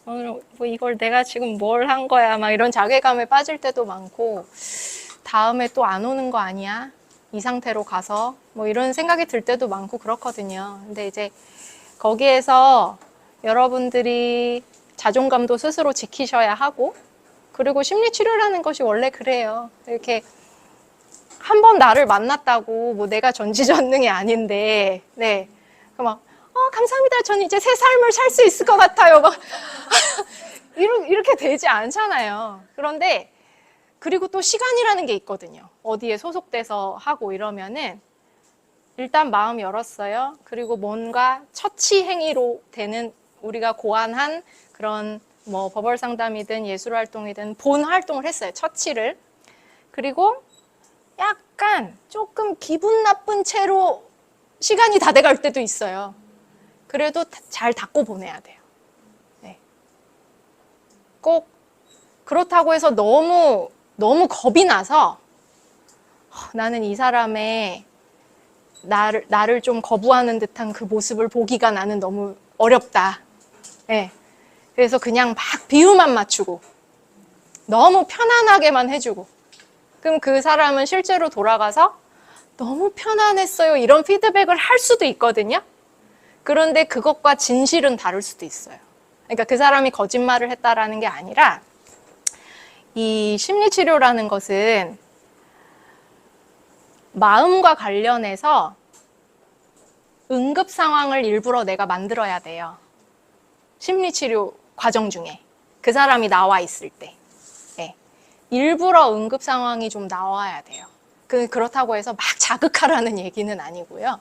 뭐 이걸 내가 지금 뭘 한 거야 막 이런 자괴감에 빠질 때도 많고 다음에 또 안 오는 거 아니야? 이 상태로 가서 뭐 이런 생각이 들 때도 많고 그렇거든요. 근데 이제 거기에서 여러분들이 자존감도 스스로 지키셔야 하고 그리고 심리치료라는 것이 원래 그래요. 이렇게 한 번 나를 만났다고 뭐 내가 전지전능이 아닌데 네. 막 감사합니다. 저는 이제 새 삶을 살 수 있을 것 같아요. 막 이렇게 되지 않잖아요. 그런데 그리고 또 시간이라는 게 있거든요. 어디에 소속돼서 하고 이러면은 일단 마음 열었어요. 그리고 뭔가 처치 행위로 되는 우리가 고안한 그런 뭐 버벌 상담이든 예술 활동이든 본 활동을 했어요. 처치를. 그리고 약간 조금 기분 나쁜 채로 시간이 다 돼갈 때도 있어요. 그래도 잘 닦고 보내야 돼요. 네. 꼭 그렇다고 해서 너무 겁이 나서 나는 이 사람의 나를 좀 거부하는 듯한 그 모습을 보기가 나는 너무 어렵다. 네. 그래서 그냥 막 비유만 맞추고 너무 편안하게만 해주고 그럼 그 사람은 실제로 돌아가서 너무 편안했어요 이런 피드백을 할 수도 있거든요. 그런데 그것과 진실은 다를 수도 있어요. 그러니까 그 사람이 거짓말을 했다라는 게 아니라 이 심리치료라는 것은 마음과 관련해서 응급 상황을 일부러 내가 만들어야 돼요. 심리치료 과정 중에 그 사람이 나와 있을 때 네. 일부러 응급 상황이 좀 나와야 돼요. 그렇다고 해서 막 자극하라는 얘기는 아니고요.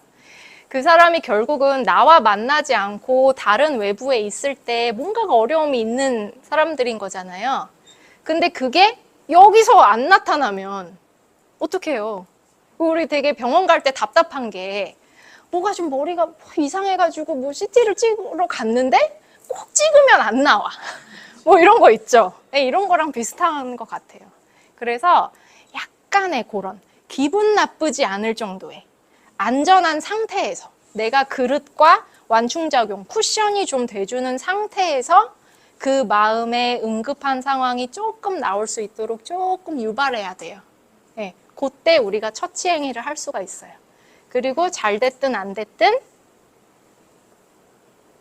그 사람이 결국은 나와 만나지 않고 다른 외부에 있을 때 뭔가가 어려움이 있는 사람들인 거잖아요. 근데 그게 여기서 안 나타나면 어떡해요? 우리 되게 병원 갈 때 답답한 게 뭐가 좀 머리가 이상해가지고 뭐 CT를 찍으러 갔는데 꼭 찍으면 안 나와. 뭐 이런 거 있죠. 네, 이런 거랑 비슷한 것 같아요. 그래서 약간의 그런 기분 나쁘지 않을 정도의 안전한 상태에서 내가 그릇과 완충작용, 쿠션이 좀 돼주는 상태에서 그 마음의 응급한 상황이 조금 나올 수 있도록 조금 유발해야 돼요. 네, 그때 우리가 처치 행위를 할 수가 있어요. 그리고 잘 됐든 안 됐든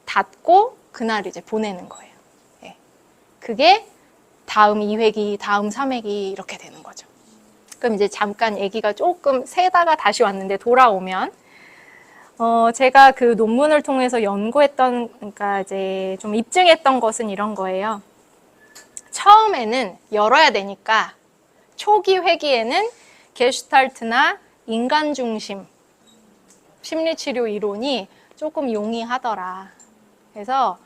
닫고 그날 이제 보내는 거예요. 네, 그게 다음 2회기, 다음 3회기 이렇게 되는 거죠. 그럼 이제 잠깐 얘기가 조금 새다가 다시 왔는데 돌아오면 제가 그 논문을 통해서 연구했던, 그러니까 이제 좀 입증했던 것은 이런 거예요. 처음에는 열어야 되니까 초기 회기에는 게슈탈트나 인간 중심 심리치료 이론이 조금 용이하더라. 그래서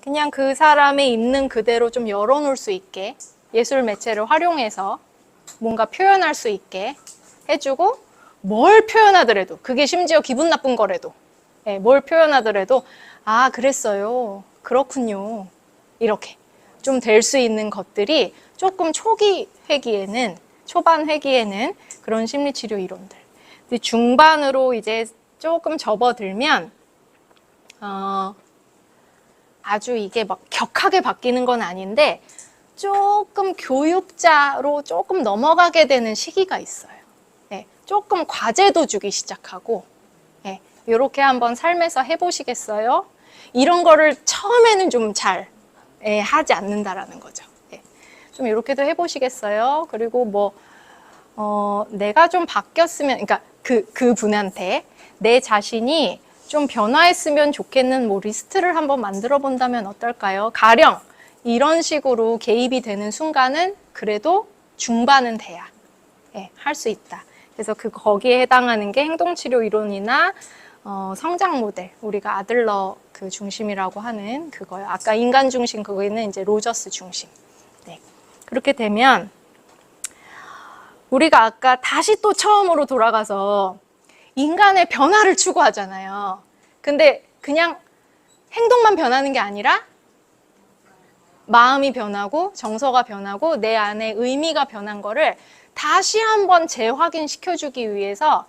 그냥 그 사람이 있는 그대로 좀 열어놓을 수 있게 예술 매체를 활용해서 뭔가 표현할 수 있게 해주고, 뭘 표현하더라도, 그게 심지어 기분 나쁜 거라도, 뭘 표현하더라도 아, 그랬어요, 그렇군요, 이렇게 좀 될 수 있는 것들이 조금 초기 회기에는, 초반 회기에는 그런 심리치료 이론들. 근데 중반으로 이제 조금 접어들면 아주 이게 막 격하게 바뀌는 건 아닌데 조금 교육자로 조금 넘어가게 되는 시기가 있어요. 조금 과제도 주기 시작하고, 이렇게 한번 삶에서 해보시겠어요? 이런 거를 처음에는 좀 잘 하지 않는다라는 거죠. 좀 이렇게도 해보시겠어요? 그리고 뭐 내가 좀 바뀌었으면, 그러니까 그 분한테 내 자신이 좀 변화했으면 좋겠는 뭐 리스트를 한번 만들어 본다면 어떨까요? 가령 이런 식으로 개입이 되는 순간은 그래도 중반은 돼야 할 수 있다. 그래서 거기에 해당하는 게 행동치료 이론이나 성장 모델, 우리가 아들러 그 중심이라고 하는 그거요. 아까 인간 중심, 그거는 이제 로저스 중심. 네. 그렇게 되면 우리가 아까 다시 또 처음으로 돌아가서 인간의 변화를 추구하잖아요. 근데 그냥 행동만 변하는 게 아니라 마음이 변하고 정서가 변하고 내 안에 의미가 변한 거를 다시 한번 재확인시켜주기 위해서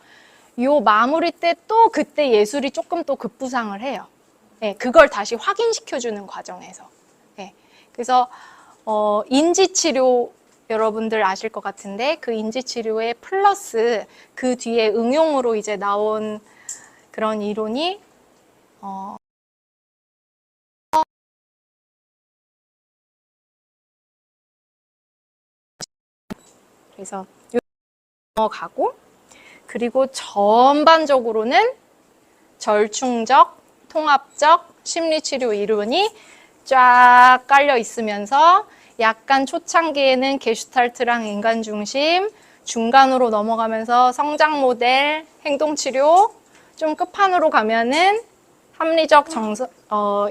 요 마무리 때 또 그때 예술이 조금 또 급부상을 해요. 그걸 다시 확인시켜주는 과정에서. 그래서 인지치료 여러분들 아실 것 같은데, 그 인지치료에 플러스 그 뒤에 응용으로 이제 나온 그런 이론이 그래서 넘어가고, 그리고 전반적으로는 절충적, 통합적 심리치료 이론이 쫙 깔려 있으면서 약간 초창기에는 게슈탈트랑 인간 중심, 중간으로 넘어가면서 성장 모델, 행동치료, 좀 끝판으로 가면은 합리적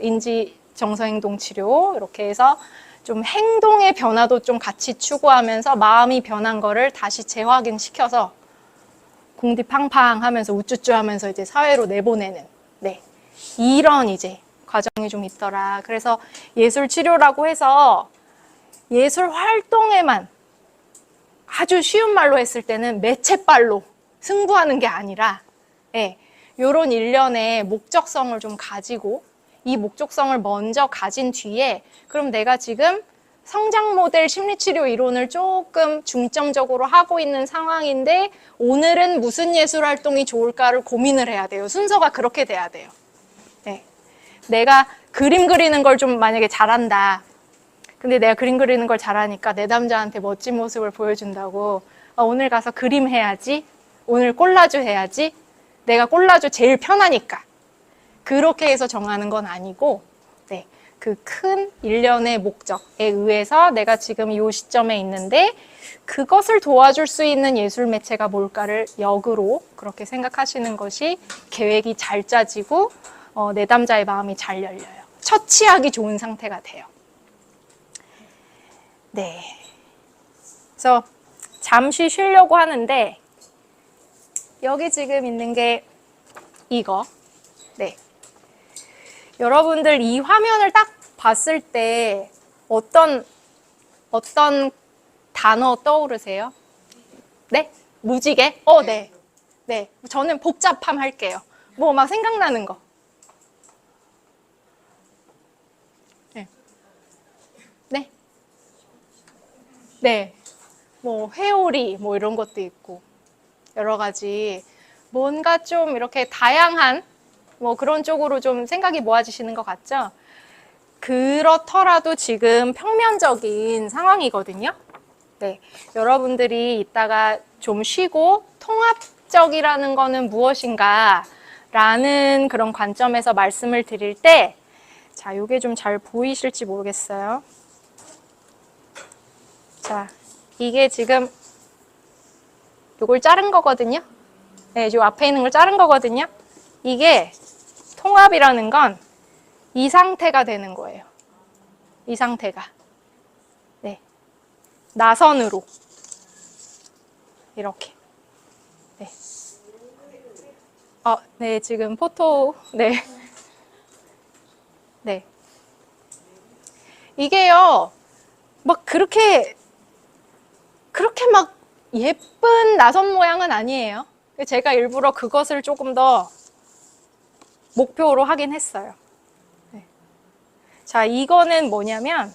인지 정서행동치료, 이렇게 해서 좀 행동의 변화도 좀 같이 추구하면서 마음이 변한 거를 다시 재확인시켜서 궁디팡팡 하면서 우쭈쭈 하면서 이제 사회로 내보내는, 이런 이제 과정이 좀 있더라. 그래서 예술 치료라고 해서 예술 활동에만, 아주 쉬운 말로 했을 때는 매체빨로 승부하는 게 아니라, 요런 일련의 목적성을 좀 가지고, 이 목적성을 먼저 가진 뒤에, 그럼 내가 지금 성장 모델 심리치료 이론을 조금 중점적으로 하고 있는 상황인데 오늘은 무슨 예술 활동이 좋을까를 고민을 해야 돼요. 순서가 그렇게 돼야 돼요. 내가 그림 그리는 걸 좀 만약에 잘한다. 근데 내가 그림 그리는 걸 잘하니까 내 남자한테 멋진 모습을 보여준다고 오늘 가서 그림 해야지, 오늘 콜라주 해야지, 내가 콜라주 제일 편하니까, 그렇게 해서 정하는 건 아니고, 그 큰 일련의 목적에 의해서 내가 지금 이 시점에 있는데 그것을 도와줄 수 있는 예술 매체가 뭘까를 역으로 그렇게 생각하시는 것이 계획이 잘 짜지고 내담자의 마음이 잘 열려요. 처치하기 좋은 상태가 돼요. 그래서 잠시 쉬려고 하는데 여기 지금 있는 게 이거. 여러분들 이 화면을 딱 봤을 때 어떤 단어 떠오르세요? 네? 무지개? 네. 저는 복잡함 할게요. 뭐 막 생각나는 거. 네. 뭐 회오리 뭐 이런 것도 있고 여러 가지 뭔가 좀 이렇게 다양한 뭐 그런 쪽으로 좀 생각이 모아지시는 것 같죠? 그렇더라도 지금 평면적인 상황이거든요. 여러분들이 이따가 좀 쉬고 통합적이라는 거는 무엇인가 라는 그런 관점에서 말씀을 드릴 때, 자, 요게 좀 잘 보이실지 모르겠어요. 자, 이게 지금 요걸 자른 거거든요. 네, 요 앞에 있는 걸 자른 거거든요. 이게 통합이라는 건 이 상태가 되는 거예요. 이 상태가. 네. 나선으로. 이렇게. 네. 네, 지금 포토, 네. 네. 이게요, 막 그렇게 막 예쁜 나선 모양은 아니에요. 제가 일부러 그것을 조금 더 목표로 하긴 했어요. 네. 자, 이거는 뭐냐면,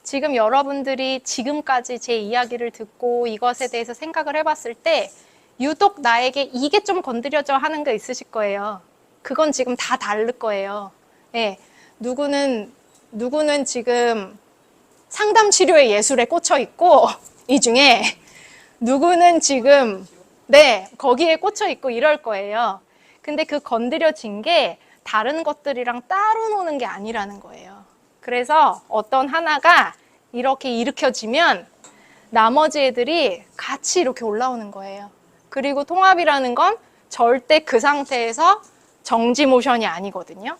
지금 여러분들이 지금까지 제 이야기를 듣고 이것에 대해서 생각을 해봤을 때, 유독 나에게 이게 좀 건드려져 하는 거 있으실 거예요. 그건 지금 다 다를 거예요. 네. 누구는 지금 상담 치료의 예술에 꽂혀 있고, 이 중에 누구는 지금 네, 거기에 꽂혀 있고 이럴 거예요. 근데 그 건드려진 게 다른 것들이랑 따로 노는 게 아니라는 거예요. 그래서 어떤 하나가 이렇게 일으켜지면 나머지 애들이 같이 이렇게 올라오는 거예요. 그리고 통합이라는 건 절대 그 상태에서 정지 모션이 아니거든요.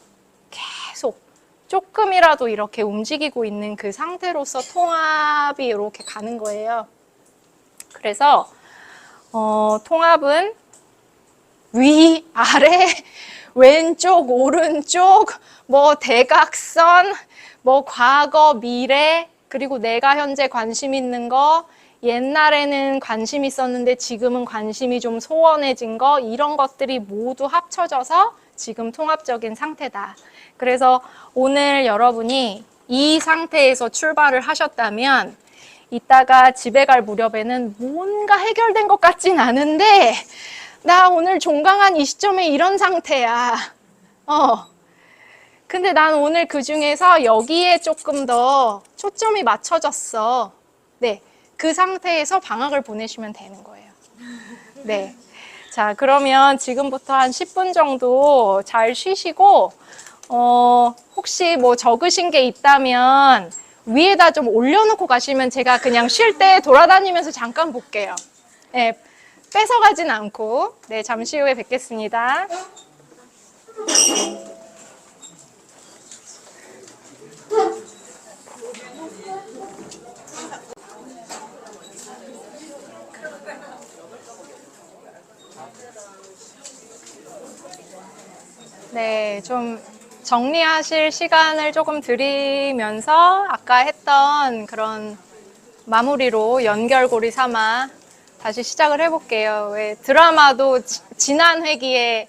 계속 조금이라도 이렇게 움직이고 있는 그 상태로서 통합이 이렇게 가는 거예요. 그래서 통합은 위, 아래, 왼쪽, 오른쪽, 뭐 대각선, 뭐 과거, 미래, 그리고 내가 현재 관심 있는 거, 옛날에는 관심 있었는데 지금은 관심이 좀 소원해진 거, 이런 것들이 모두 합쳐져서 지금 통합적인 상태다. 그래서 오늘 여러분이 이 상태에서 출발을 하셨다면 이따가 집에 갈 무렵에는 뭔가 해결된 것 같진 않은데 나 오늘 종강한 이 시점에 이런 상태야. 근데 난 오늘 그 중에서 여기에 조금 더 초점이 맞춰졌어. 네. 그 상태에서 방학을 보내시면 되는 거예요. 네. 자, 그러면 지금부터 한 10분 정도 잘 쉬시고, 혹시 뭐 적으신 게 있다면 위에다 좀 올려놓고 가시면 제가 그냥 쉴 때 돌아다니면서 잠깐 볼게요. 네. 뺏어가진 않고. 네, 잠시 후에 뵙겠습니다. 네, 좀 정리하실 시간을 조금 드리면서 아까 했던 그런 마무리로 연결고리 삼아 다시 시작을 해볼게요. 왜 드라마도 지난 회기에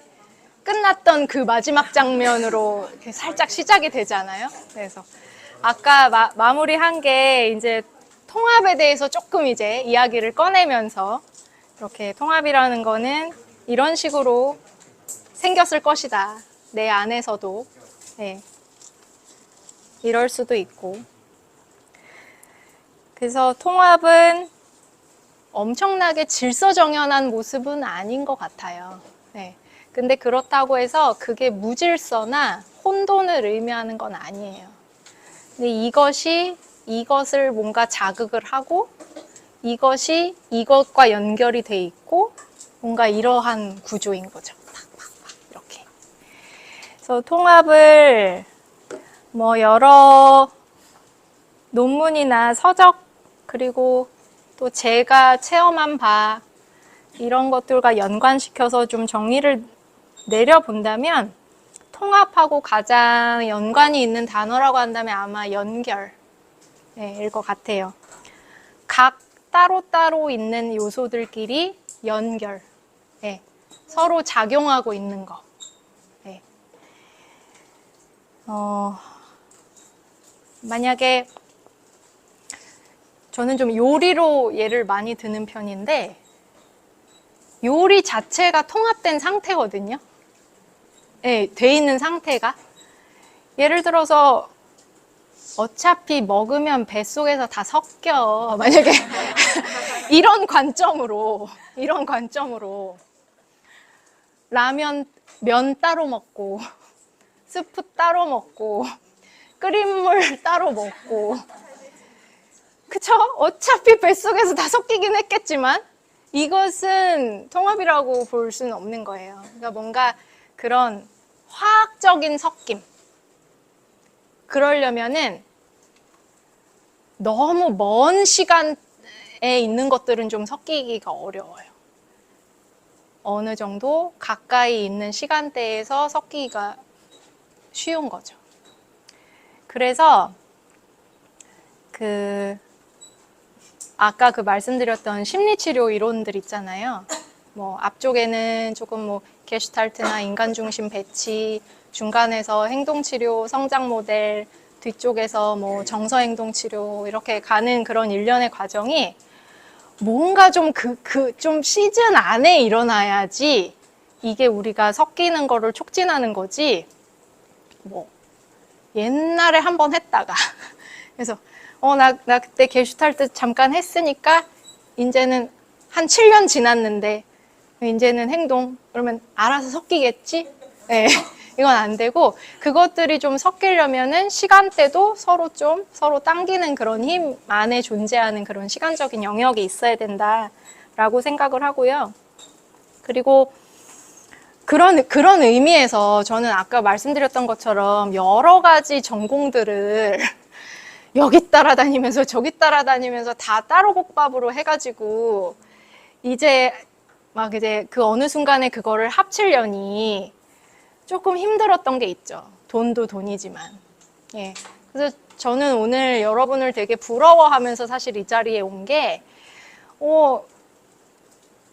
끝났던 그 마지막 장면으로 이렇게 살짝 시작이 되잖아요. 그래서 아까 마무리한 게 이제 통합에 대해서 조금 이제 이야기를 꺼내면서 이렇게 통합이라는 거는 이런 식으로 생겼을 것이다. 내 안에서도. 네. 이럴 수도 있고. 그래서 통합은 엄청나게 질서정연한 모습은 아닌 것 같아요. 네. 근데 그렇다고 해서 그게 무질서나 혼돈을 의미하는 건 아니에요. 근데 이것을 뭔가 자극을 하고 이것이 이것과 연결이 돼 있고 뭔가 이러한 구조인 거죠. 이렇게. 그래서 통합을 뭐 여러 논문이나 서적 그리고 또 제가 체험한 바 이런 것들과 연관시켜서 좀 정의를 내려본다면 통합하고 가장 연관이 있는 단어라고 한다면 아마 연결일 것 같아요. 각 따로따로 있는 요소들끼리 연결, 서로 작용하고 있는 거. 만약에 저는 좀 요리로 예를 많이 드는 편인데 요리 자체가 통합된 상태거든요. 네, 돼 있는 상태가. 예를 들어서 어차피 먹으면 뱃속에서 다 섞여. 만약에 이런 관점으로 라면 면 따로 먹고 스프 따로 먹고 끓인 물 따로 먹고 그쵸? 어차피 뱃속에서 다 섞이긴 했겠지만 이것은 통합이라고 볼 수는 없는 거예요. 그러니까 뭔가 그런 화학적인 섞임. 그러려면은 너무 먼 시간에 있는 것들은 좀 섞이기가 어려워요. 어느 정도 가까이 있는 시간대에서 섞이기가 쉬운 거죠. 그래서 아까 말씀드렸던 심리치료 이론들 있잖아요. 뭐 앞쪽에는 조금 뭐 게슈탈트나 인간 중심 배치, 중간에서 행동치료, 성장 모델, 뒤쪽에서 뭐 정서 행동 치료 이렇게 가는 그런 일련의 과정이 뭔가 좀 좀 시즌 안에 일어나야지 이게 우리가 섞이는 거를 촉진하는 거지. 뭐 옛날에 한번 했다가 그래서 나 그때 게슈탈트 잠깐 했으니까 이제는 한 7년 지났는데 이제는 행동 그러면 알아서 섞이겠지? 네. 이건 안 되고 그것들이 좀 섞이려면은 시간대도 서로 당기는 그런 힘 안에 존재하는 그런 시간적인 영역이 있어야 된다라고 생각을 하고요. 그리고 그런 의미에서 저는 아까 말씀드렸던 것처럼 여러 가지 전공들을 여기 따라다니면서 저기 따라다니면서 다 따로 국밥으로 해가지고 이제 그 어느 순간에 그거를 합치려니 조금 힘들었던 게 있죠. 돈도 돈이지만. 예. 그래서 저는 오늘 여러분을 되게 부러워하면서 사실 이 자리에 온 게,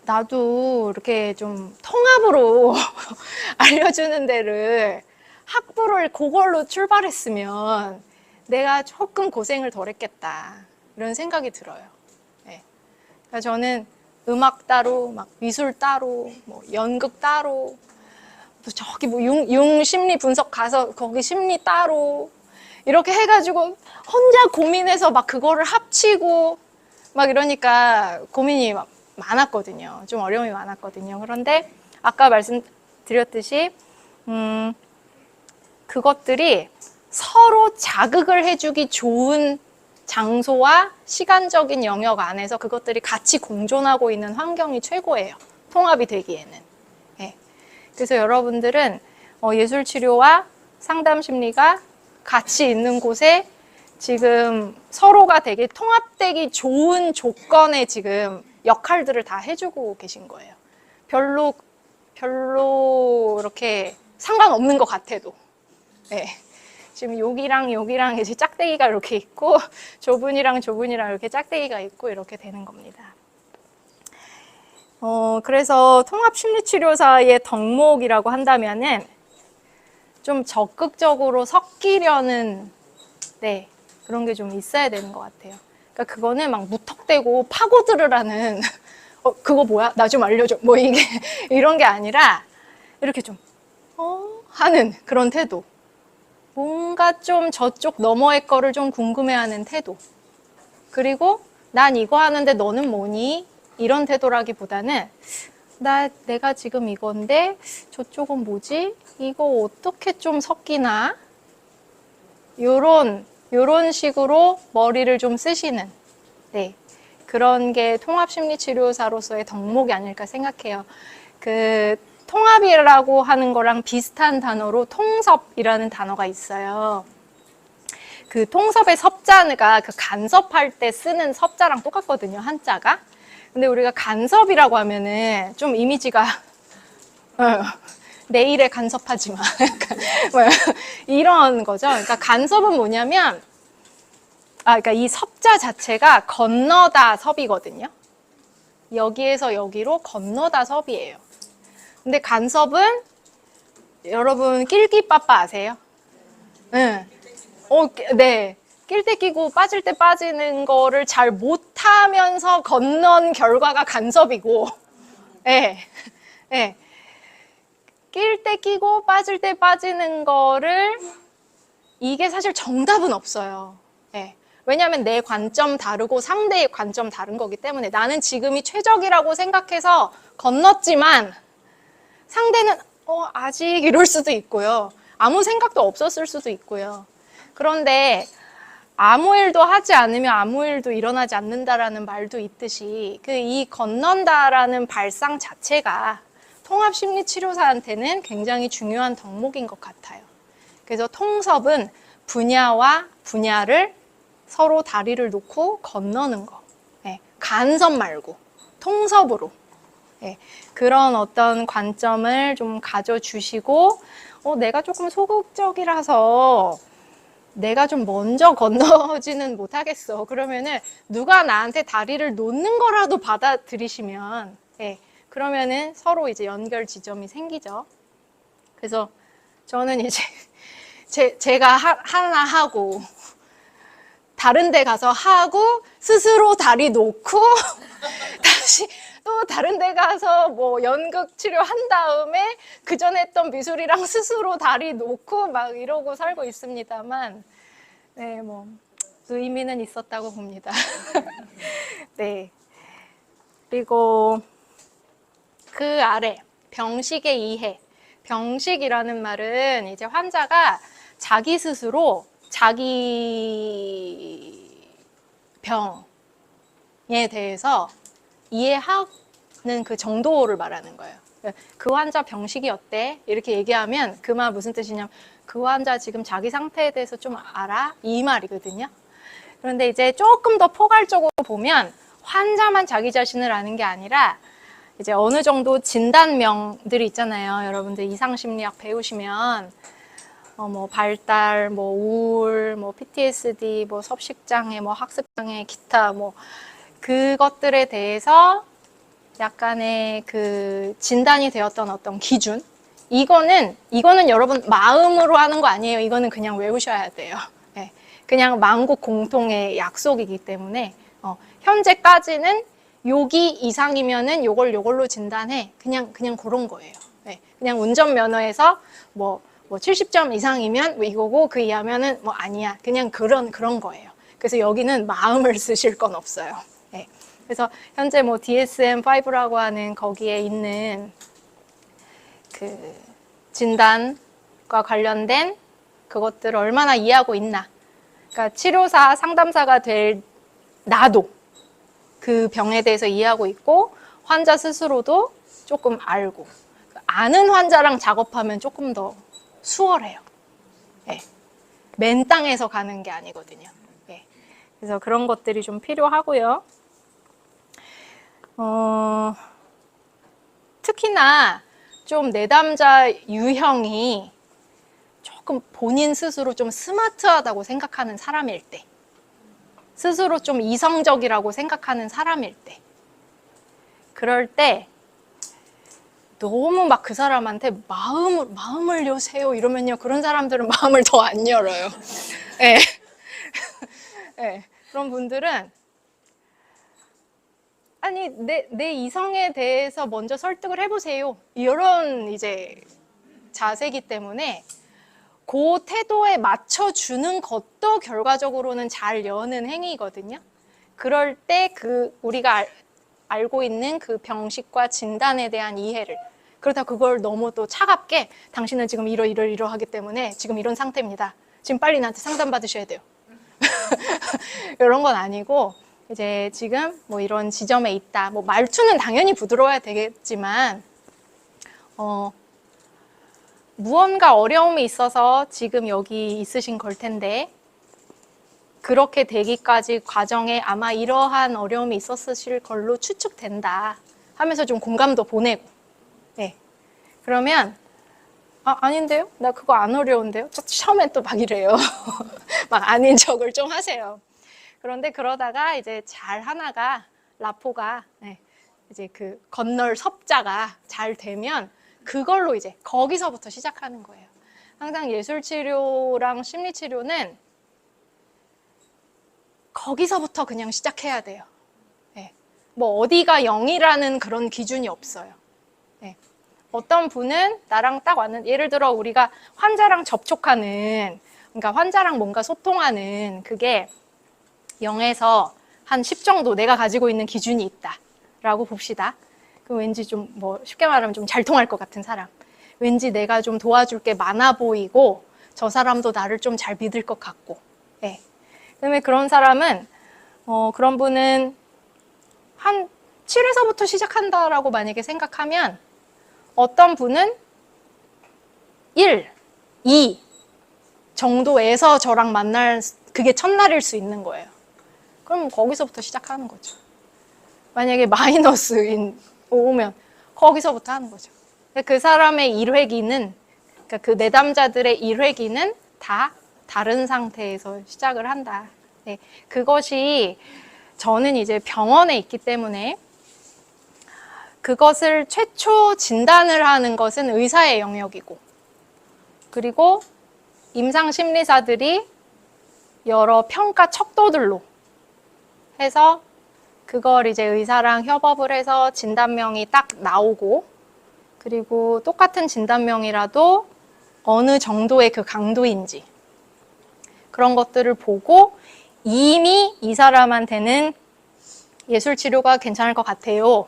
나도 이렇게 좀 통합으로 알려주는 데를 학부를 그걸로 출발했으면 내가 조금 고생을 덜 했겠다. 이런 생각이 들어요. 예. 그러니까 저는 음악 따로, 미술 따로, 연극 따로, 저기 융 심리 분석 가서 거기 심리 따로 이렇게 해가지고 혼자 고민해서 그거를 합치고 이러니까 고민이 많았거든요. 좀 어려움이 많았거든요. 그런데 아까 말씀드렸듯이 그것들이 서로 자극을 해주기 좋은 장소와 시간적인 영역 안에서 그것들이 같이 공존하고 있는 환경이 최고예요. 통합이 되기에는. 그래서 여러분들은 예술치료와 상담심리가 같이 있는 곳에 지금 서로가 되게 통합되기 좋은 조건의 지금 역할들을 다 해주고 계신 거예요. 별로 이렇게 상관없는 것 같아도. 네. 지금 여기랑 이제 짝대기가 이렇게 있고 저분이랑 이렇게 짝대기가 있고 이렇게 되는 겁니다. 그래서 통합심리치료사의 덕목이라고 한다면은 좀 적극적으로 섞이려는 그런 게 좀 있어야 되는 것 같아요. 그러니까 그거는 무턱대고 파고들으라는 그거 뭐야? 나 좀 알려줘. 이게 이런 게 아니라 이렇게 좀 하는 그런 태도. 뭔가 좀 저쪽 너머의 거를 좀 궁금해하는 태도. 그리고 난 이거 하는데 너는 뭐니? 이런 태도라기보다는 내가 지금 이건데 저쪽은 뭐지? 이거 어떻게 좀 섞이나? 요런 식으로 머리를 좀 쓰시는 그런 게 통합심리치료사로서의 덕목이 아닐까 생각해요. 통합이라고 하는 거랑 비슷한 단어로 통섭이라는 단어가 있어요. 통섭의 섭자가 간섭할 때 쓰는 섭자랑 똑같거든요, 한자가. 근데 우리가 간섭이라고 하면은 좀 이미지가 내일에 간섭하지 마. 이런 거죠. 그러니까 간섭은 뭐냐면 그러니까 이 섭자 자체가 건너다 섭이거든요. 여기에서 여기로 건너다 섭이에요. 근데 간섭은 여러분 낄끼빠빠 아세요? 네. 네. 낄 때 끼고 빠질 때 빠지는 거를 잘 못하면서 건넌 결과가 간섭이고, 낄 때 끼고 빠질 때 빠지는 거를 이게 사실 정답은 없어요. 왜냐하면 내 관점 다르고 상대의 관점 다른 거기 때문에 나는 지금이 최적이라고 생각해서 건넜지만 상대는 아직 이럴 수도 있고요. 아무 생각도 없었을 수도 있고요. 그런데 아무 일도 하지 않으면 아무 일도 일어나지 않는다라는 말도 있듯이 이 건넌다라는 발상 자체가 통합심리치료사한테는 굉장히 중요한 덕목인 것 같아요. 그래서 통섭은 분야와 분야를 서로 다리를 놓고 건너는 거. 네, 간섭 말고 통섭으로. 네, 그런 어떤 관점을 좀 가져주시고 내가 조금 소극적이라서 내가 좀 먼저 건너지는 못하겠어. 그러면은 누가 나한테 다리를 놓는 거라도 받아들이시면 그러면은 서로 이제 연결 지점이 생기죠. 그래서 저는 이제 제가 하나 하고 다른 데 가서 하고 스스로 다리 놓고 다시 또 다른 데 가서 뭐 연극 치료한 다음에 그 전에 했던 미술이랑 스스로 다리 놓고 막 이러고 살고 있습니다만 네, 뭐 의미는 있었다고 봅니다. 네. 그리고 그 아래 병식의 이해. 병식이라는 말은 이제 환자가 자기 스스로 자기 병에 대해서 이해하는 그 정도를 말하는 거예요. 그 환자 병식이 어때? 이렇게 얘기하면 그 말 무슨 뜻이냐면 그 환자 지금 자기 상태에 대해서 좀 알아? 이 말이거든요. 그런데 이제 조금 더 포괄적으로 보면 환자만 자기 자신을 아는 게 아니라 이제 어느 정도 진단명들이 있잖아요. 여러분들 이상심리학 배우시면 뭐 발달, 뭐 우울, 뭐 PTSD, 뭐 섭식장애, 뭐 학습장애, 기타 뭐 그것들에 대해서 약간의 그 진단이 되었던 어떤 기준. 이거는 여러분 마음으로 하는 거 아니에요. 이거는 그냥 외우셔야 돼요. 네. 그냥 만국 공통의 약속이기 때문에 현재까지는 여기 이상이면은 요걸로 진단해. 그냥 그런 거예요. 네. 그냥 운전면허에서 뭐 70점 이상이면 뭐 이거고 그 이하면은 뭐 아니야. 그냥 그런 거예요. 그래서 여기는 마음을 쓰실 건 없어요. 네. 그래서 현재 뭐 DSM-5라고 하는 거기에 있는 그 진단과 관련된 그것들을 얼마나 이해하고 있나. 그러니까 치료사, 상담사가 될 나도 그 병에 대해서 이해하고 있고 환자 스스로도 조금 알고 아는 환자랑 작업하면 조금 더 수월해요. 네. 맨 땅에서 가는 게 아니거든요. 네. 그래서 그런 것들이 좀 필요하고요. 특히나 좀 내담자 유형이 조금 본인 스스로 좀 스마트하다고 생각하는 사람일 때, 스스로 좀 이성적이라고 생각하는 사람일 때, 그럴 때 너무 막 그 사람한테 마음을 여세요 이러면요, 그런 사람들은 마음을 더 안 열어요. 네. 네. 그런 분들은 아니 내 이성에 대해서 먼저 설득을 해보세요. 이런 이제 자세이기 때문에 그 태도에 맞춰주는 것도 결과적으로는 잘 여는 행위거든요. 그럴 때 그 우리가 알고 있는 그 병식과 진단에 대한 이해를, 그렇다 그걸 너무 또 차갑게 당신은 지금 이러하기 때문에 지금 이런 상태입니다. 지금 빨리 나한테 상담 받으셔야 돼요. 이런 건 아니고 이제 지금 뭐 이런 지점에 있다. 뭐 말투는 당연히 부드러워야 되겠지만 무언가 어려움이 있어서 지금 여기 있으신 걸 텐데 그렇게 되기까지 과정에 아마 이러한 어려움이 있었으실 걸로 추측된다 하면서 좀 공감도 보내고, 네. 그러면 아닌데요? 나 그거 안 어려운데요? 처음엔 또 막 이래요. 막 아닌 척을 좀 하세요. 그런데 그러다가 이제 잘 하나가 라포가 이제 그 건널 섭자가 잘 되면 그걸로 이제 거기서부터 시작하는 거예요. 항상 예술치료랑 심리치료는 거기서부터 그냥 시작해야 돼요. 네. 뭐 어디가 0이라는 그런 기준이 없어요. 네. 어떤 분은 나랑 딱 왔는, 예를 들어 우리가 환자랑 접촉하는, 그러니까 환자랑 뭔가 소통하는 그게 0에서 한 10 정도 내가 가지고 있는 기준이 있다라고 봅시다. 그럼 왠지 좀 뭐 쉽게 말하면 좀 잘 통할 것 같은 사람, 왠지 내가 좀 도와줄 게 많아 보이고 저 사람도 나를 좀 잘 믿을 것 같고, 네. 그다음에 그런 사람은 그런 분은 한 7에서부터 시작한다라고 만약에 생각하면 어떤 분은 1, 2 정도에서 저랑 만날 그게 첫날일 수 있는 거예요. 그럼 거기서부터 시작하는 거죠. 만약에 마이너스인 오면 거기서부터 하는 거죠. 그 사람의 일회기는, 그러니까 그 내담자들의 일회기는 다 다른 상태에서 시작을 한다. 네, 그것이 저는 이제 병원에 있기 때문에 그것을 최초 진단을 하는 것은 의사의 영역이고, 그리고 임상심리사들이 여러 평가 척도들로 해서 그걸 이제 의사랑 협업을 해서 진단명이 딱 나오고, 그리고 똑같은 진단명이라도 어느 정도의 그 강도인지 그런 것들을 보고 이미 이 사람한테는 예술치료가 괜찮을 것 같아요,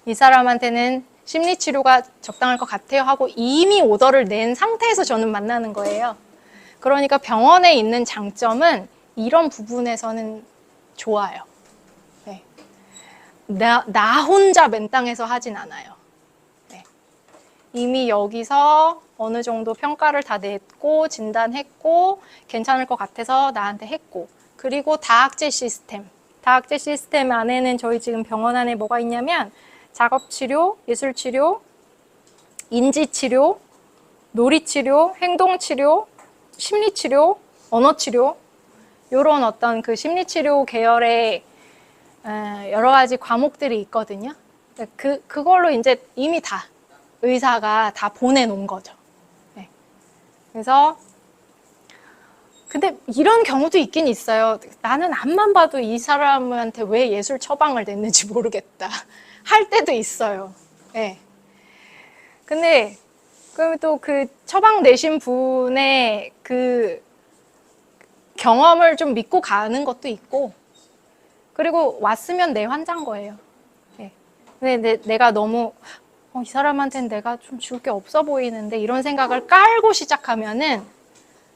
이 사람한테는 심리치료가 적당할 것 같아요 하고 이미 오더를 낸 상태에서 저는 만나는 거예요. 그러니까 병원에 있는 장점은 이런 부분에서는 좋아요. 네. 나 혼자 맨땅에서 하진 않아요. 네. 이미 여기서 어느 정도 평가를 다 냈고 진단했고 괜찮을 것 같아서 나한테 했고, 그리고 다학제 시스템. 다학제 시스템 안에는 저희 지금 병원 안에 뭐가 있냐면 작업치료, 예술치료, 인지치료, 놀이치료, 행동치료, 심리치료, 언어치료, 이런 어떤 그 심리치료 계열의 여러 가지 과목들이 있거든요. 그걸로 이제 이미 다 의사가 다 보내놓은 거죠. 네. 그래서 근데 이런 경우도 있긴 있어요. 나는 앞만 봐도 이 사람한테 왜 예술 처방을 냈는지 모르겠다 할 때도 있어요. 네. 근데 그럼 또 그 처방 내신 분의 그 경험을 좀 믿고 가는 것도 있고, 그리고 왔으면 내 환자인 거예요. 네. 근데 내가 너무 이 사람한테는 내가 좀 줄 게 없어 보이는데 이런 생각을 깔고 시작하면은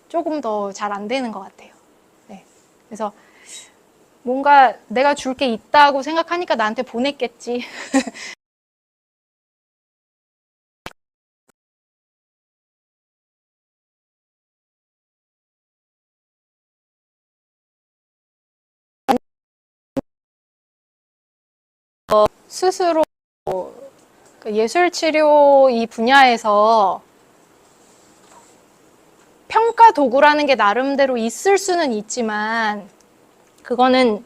조금 더 잘 안 되는 것 같아요. 네. 그래서 뭔가 내가 줄 게 있다고 생각하니까 나한테 보냈겠지. 스스로 예술치료 이 분야에서 평가 도구라는 게 나름대로 있을 수는 있지만 그거는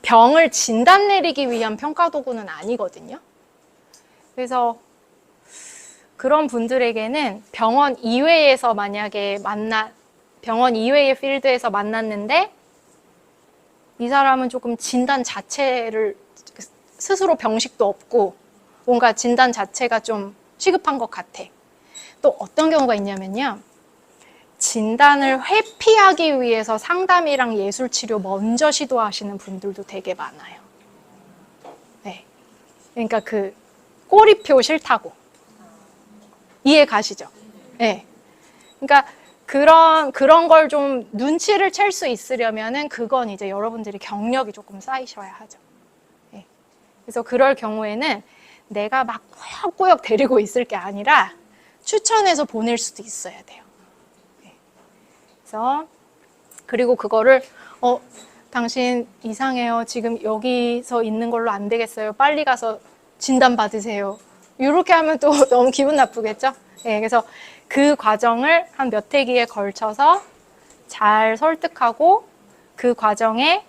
병을 진단 내리기 위한 평가 도구는 아니거든요. 그래서 그런 분들에게는 병원 이외에서 만약에 병원 이외의 필드에서 만났는데 이 사람은 조금 진단 자체를 스스로 병식도 없고 뭔가 진단 자체가 좀 시급한 것 같아. 또 어떤 경우가 있냐면요. 진단을 회피하기 위해서 상담이랑 예술치료 먼저 시도하시는 분들도 되게 많아요. 네. 그러니까 그 꼬리표 싫다고. 이해 가시죠? 네. 그러니까 그런 걸 좀 눈치를 챌 수 있으려면은 그건 이제 여러분들이 경력이 조금 쌓이셔야 하죠. 네. 그래서 그럴 경우에는 내가 막 꾸역꾸역 데리고 있을 게 아니라 추천해서 보낼 수도 있어야 돼요. 네. 그래서 그리고 그거를 당신 이상해요. 지금 여기서 있는 걸로 안 되겠어요. 빨리 가서 진단 받으세요. 이렇게 하면 또 너무 기분 나쁘겠죠? 네, 그래서 그 과정을 한 몇 회기에 걸쳐서 잘 설득하고 그 과정에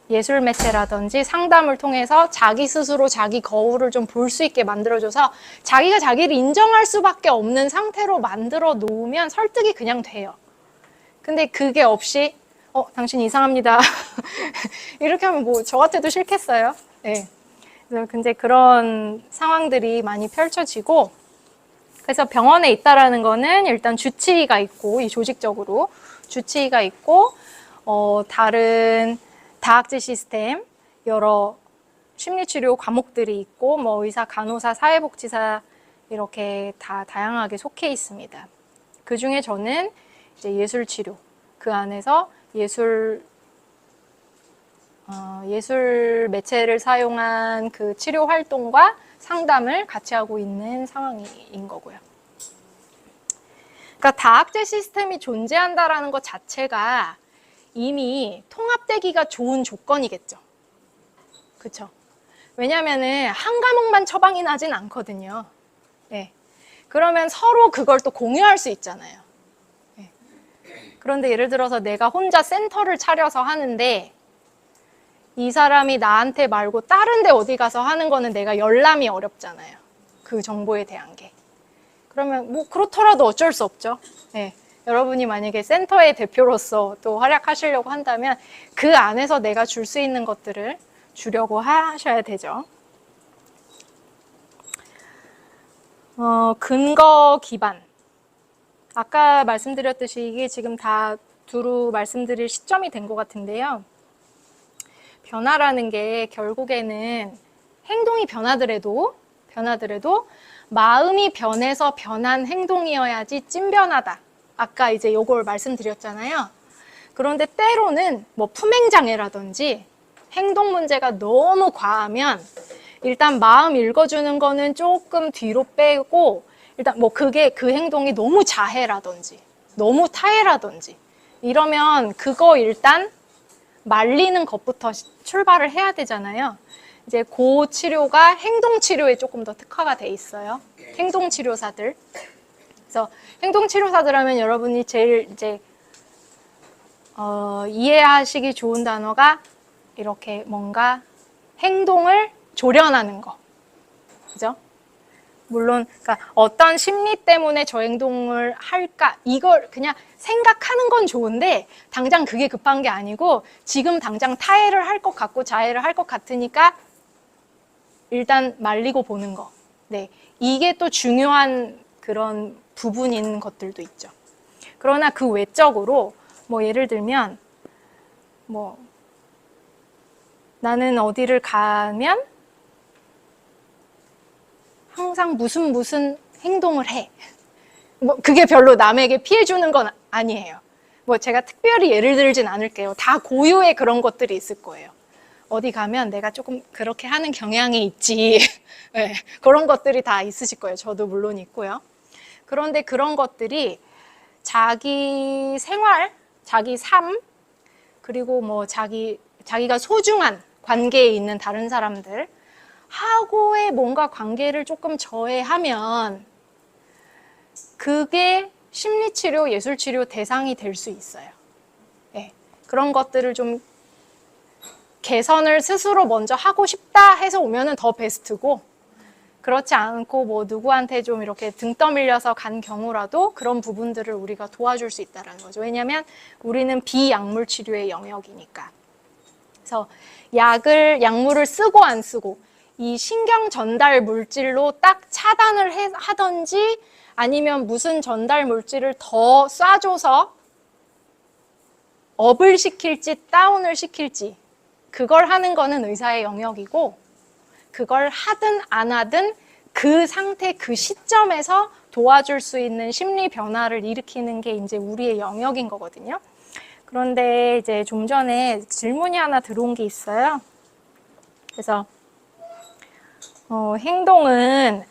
예술 매체라든지 상담을 통해서 자기 스스로 자기 거울을 좀 볼 수 있게 만들어줘서 자기가 자기를 인정할 수밖에 없는 상태로 만들어 놓으면 설득이 그냥 돼요. 근데 그게 없이 당신 이상합니다. 이렇게 하면 뭐 저 같아도 싫겠어요. 네. 그래서 근데 그런 상황들이 많이 펼쳐지고, 그래서 병원에 있다라는 거는 일단 주치의가 있고, 이 조직적으로 주치의가 있고, 다른 다학제 시스템, 여러 심리치료 과목들이 있고, 뭐 의사, 간호사, 사회복지사 이렇게 다 다양하게 속해 있습니다. 그 중에 저는 이제 예술치료, 그 안에서 예술 예술 매체를 사용한 그 치료 활동과 상담을 같이 하고 있는 상황인 거고요. 그러니까 다학제 시스템이 존재한다라는 것 자체가 이미 통합되기가 좋은 조건이겠죠. 그렇죠? 왜냐하면은 한 과목만 처방이 나진 않거든요. 네. 그러면 서로 그걸 또 공유할 수 있잖아요. 네. 그런데 예를 들어서 내가 혼자 센터를 차려서 하는데 이 사람이 나한테 말고 다른 데 어디 가서 하는 거는 내가 열람이 어렵잖아요. 그 정보에 대한 게. 그러면 뭐 그렇더라도 어쩔 수 없죠. 네. 여러분이 만약에 센터의 대표로서 또 활약하시려고 한다면 그 안에서 내가 줄 수 있는 것들을 주려고 하셔야 되죠. 근거 기반. 아까 말씀드렸듯이 이게 지금 다 두루 말씀드릴 시점이 된 것 같은데요. 변화라는 게 결국에는 행동이 변하더라도 마음이 변해서 변한 행동이어야지 찐변화다. 아까 이제 요걸 말씀드렸잖아요. 그런데 때로는 뭐 품행장애라든지 행동 문제가 너무 과하면 일단 마음 읽어주는 거는 조금 뒤로 빼고 일단 뭐 그게 그 행동이 너무 자해라든지 너무 타해라든지 이러면 그거 일단 말리는 것부터 출발을 해야 되잖아요. 이제 그 치료가 행동치료에 조금 더 특화가 돼 있어요. 행동치료사들. 그래서 행동치료사들 하면 여러분이 제일 이제 이해하시기 좋은 단어가 이렇게 뭔가 행동을 조련하는 거. 그죠? 물론 그러니까 어떤 심리 때문에 저 행동을 할까 이걸 그냥 생각하는 건 좋은데 당장 그게 급한 게 아니고 지금 당장 타해를 할 것 같고 자해를 할 것 같으니까 일단 말리고 보는 거. 네, 이게 또 중요한 그런 부분인 것들도 있죠. 그러나 그 외적으로 뭐 예를 들면 뭐 나는 어디를 가면 항상 무슨 행동을 해. 뭐 그게 별로 남에게 피해 주는 건 아니에요. 뭐 제가 특별히 예를 들진 않을게요. 다 고유의 그런 것들이 있을 거예요. 어디 가면 내가 조금 그렇게 하는 경향이 있지. 네, 그런 것들이 다 있으실 거예요. 저도 물론 있고요. 그런데 그런 것들이 자기 생활, 자기 삶, 그리고 뭐 자기가 소중한 관계에 있는 다른 사람들 하고의 뭔가 관계를 조금 저해하면 그게 심리치료, 예술치료 대상이 될 수 있어요. 네, 그런 것들을 좀 개선을 스스로 먼저 하고 싶다 해서 오면은 더 베스트고 그렇지 않고 뭐 누구한테 좀 이렇게 등 떠밀려서 간 경우라도 그런 부분들을 우리가 도와줄 수 있다는 거죠. 왜냐하면 우리는 비약물 치료의 영역이니까. 그래서 약물을 쓰고 안 쓰고 이 신경 전달 물질로 딱 차단을 하든지 아니면 무슨 전달 물질을 더 쏴줘서 업을 시킬지 다운을 시킬지 그걸 하는 거는 의사의 영역이고 그걸 하든 안 하든 그 상태 그 시점에서 도와줄 수 있는 심리 변화를 일으키는 게 이제 우리의 영역인 거거든요. 그런데 이제 좀 전에 질문이 하나 들어온 게 있어요. 그래서 행동은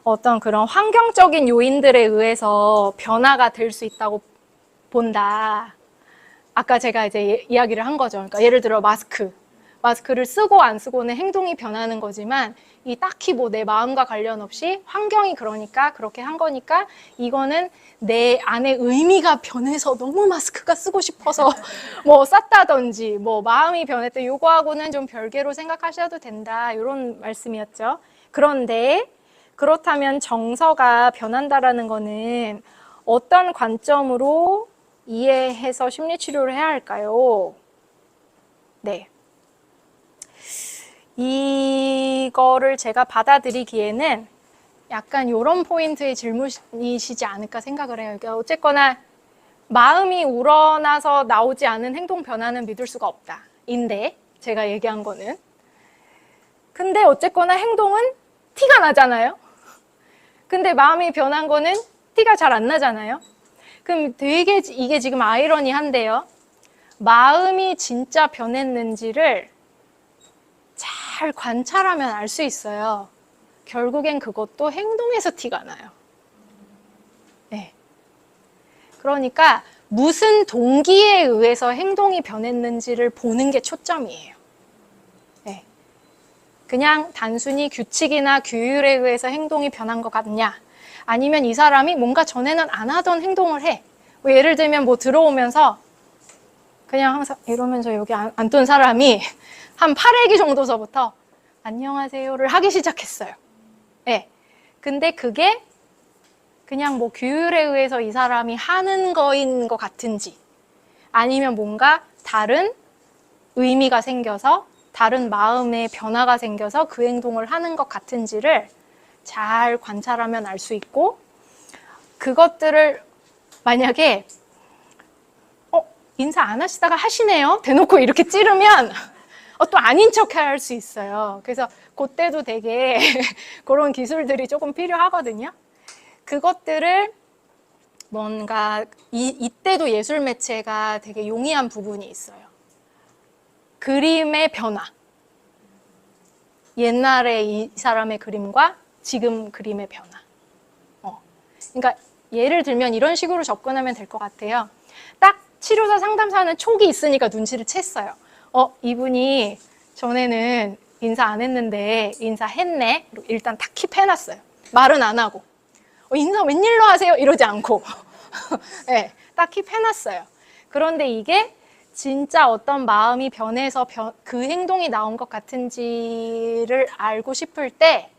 어떤 그런 환경적인 요인들에 의해서 변화가 될 수 있다고 본다. 아까 제가 이제 이야기를 한 거죠. 그러니까 예를 들어 마스크를 쓰고 안 쓰고는 행동이 변하는 거지만 이 딱히 뭐 내 마음과 관련 없이 환경이 그러니까 그렇게 한 거니까 이거는 내 안에 의미가 변해서 너무 마스크가 쓰고 싶어서 뭐 쌌다든지 뭐 마음이 변했다 요거하고는 좀 별개로 생각하셔도 된다 이런 말씀이었죠. 그런데 그렇다면 정서가 변한다라는 거는 어떤 관점으로 이해해서 심리치료를 해야 할까요? 네. 이거를 제가 받아들이기에는 약간 이런 포인트의 질문이시지 않을까 생각을 해요. 그러니까 어쨌거나 마음이 우러나서 나오지 않은 행동 변화는 믿을 수가 없다. 인데 제가 얘기한 거는 근데 어쨌거나 행동은 티가 나잖아요. 근데 마음이 변한 거는 티가 잘 안 나잖아요. 그럼 되게 이게 지금 아이러니한데요. 마음이 진짜 변했는지를 잘 관찰하면 알 수 있어요. 결국엔 그것도 행동에서 티가 나요. 네. 그러니까 무슨 동기에 의해서 행동이 변했는지를 보는 게 초점이에요. 네. 그냥 단순히 규칙이나 규율에 의해서 행동이 변한 것 같냐, 아니면 이 사람이 뭔가 전에는 안 하던 행동을 해. 뭐 예를 들면 뭐 들어오면서 그냥 항상 이러면서 여기 앉던 사람이 한 8회기 정도서부터 안녕하세요를 하기 시작했어요. 네. 근데 그게 그냥 뭐 규율에 의해서 이 사람이 하는 거인 것 같은지, 아니면 뭔가 다른 의미가 생겨서, 다른 마음의 변화가 생겨서 그 행동을 하는 것 같은지를 잘 관찰하면 알 수 있고, 그것들을 만약에 인사 안 하시다가 하시네요, 대놓고 이렇게 찌르면 또 아닌 척 할 수 있어요. 그래서 그때도 되게 그런 기술들이 조금 필요하거든요. 그것들을 뭔가 이때도 예술 매체가 되게 용이한 부분이 있어요. 그림의 변화. 옛날에 이 사람의 그림과 지금 그림의 변화. 그러니까 예를 들면 이런 식으로 접근하면 될 것 같아요. 딱 치료사 상담사는 촉이 있으니까 눈치를 챘어요. 이분이 전에는 인사 안 했는데 인사했네. 일단 딱 킵해놨어요. 말은 안 하고. 인사 웬일로 하세요? 이러지 않고. 네, 딱 킵해놨어요. 그런데 이게 진짜 어떤 마음이 변해서 그 행동이 나온 것 같은지를 알고 싶을 때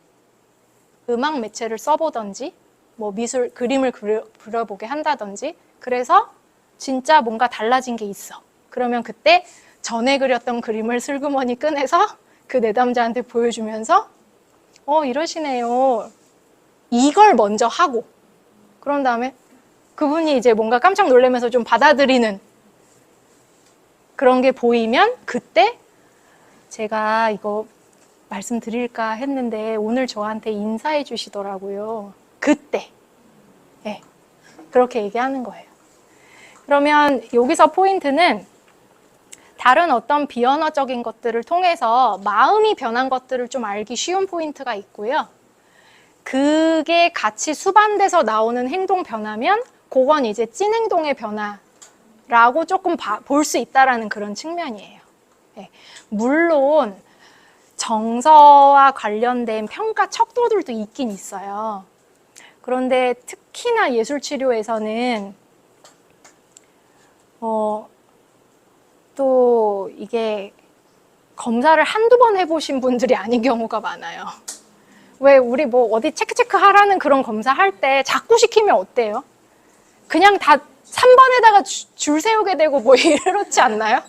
음악 매체를 써보던지, 뭐 미술, 그림을 그려보게 한다든지, 그래서 진짜 뭔가 달라진 게 있어. 그러면 그때 전에 그렸던 그림을 슬그머니 꺼내서 그 내담자한테 보여주면서 이러시네요. 이걸 먼저 하고, 그런 다음에 그분이 이제 뭔가 깜짝 놀라면서 좀 받아들이는 그런 게 보이면 그때 제가 이거 말씀드릴까 했는데 오늘 저한테 인사해 주시더라고요. 그때. 네, 그렇게 얘기하는 거예요. 그러면 여기서 포인트는 다른 어떤 비언어적인 것들을 통해서 마음이 변한 것들을 좀 알기 쉬운 포인트가 있고요. 그게 같이 수반돼서 나오는 행동 변화면 그건 이제 찐행동의 변화라고 조금 볼 수 있다라는 그런 측면이에요. 네. 물론 정서와 관련된 평가 척도들도 있긴 있어요. 그런데 특히나 예술치료에서는 또 이게 검사를 한두 번 해보신 분들이 아닌 경우가 많아요. 왜 우리 뭐 어디 체크 하라는 그런 검사 할 때 자꾸 시키면 어때요? 그냥 다 3번에다가 줄 세우게 되고 뭐 이렇지 않나요?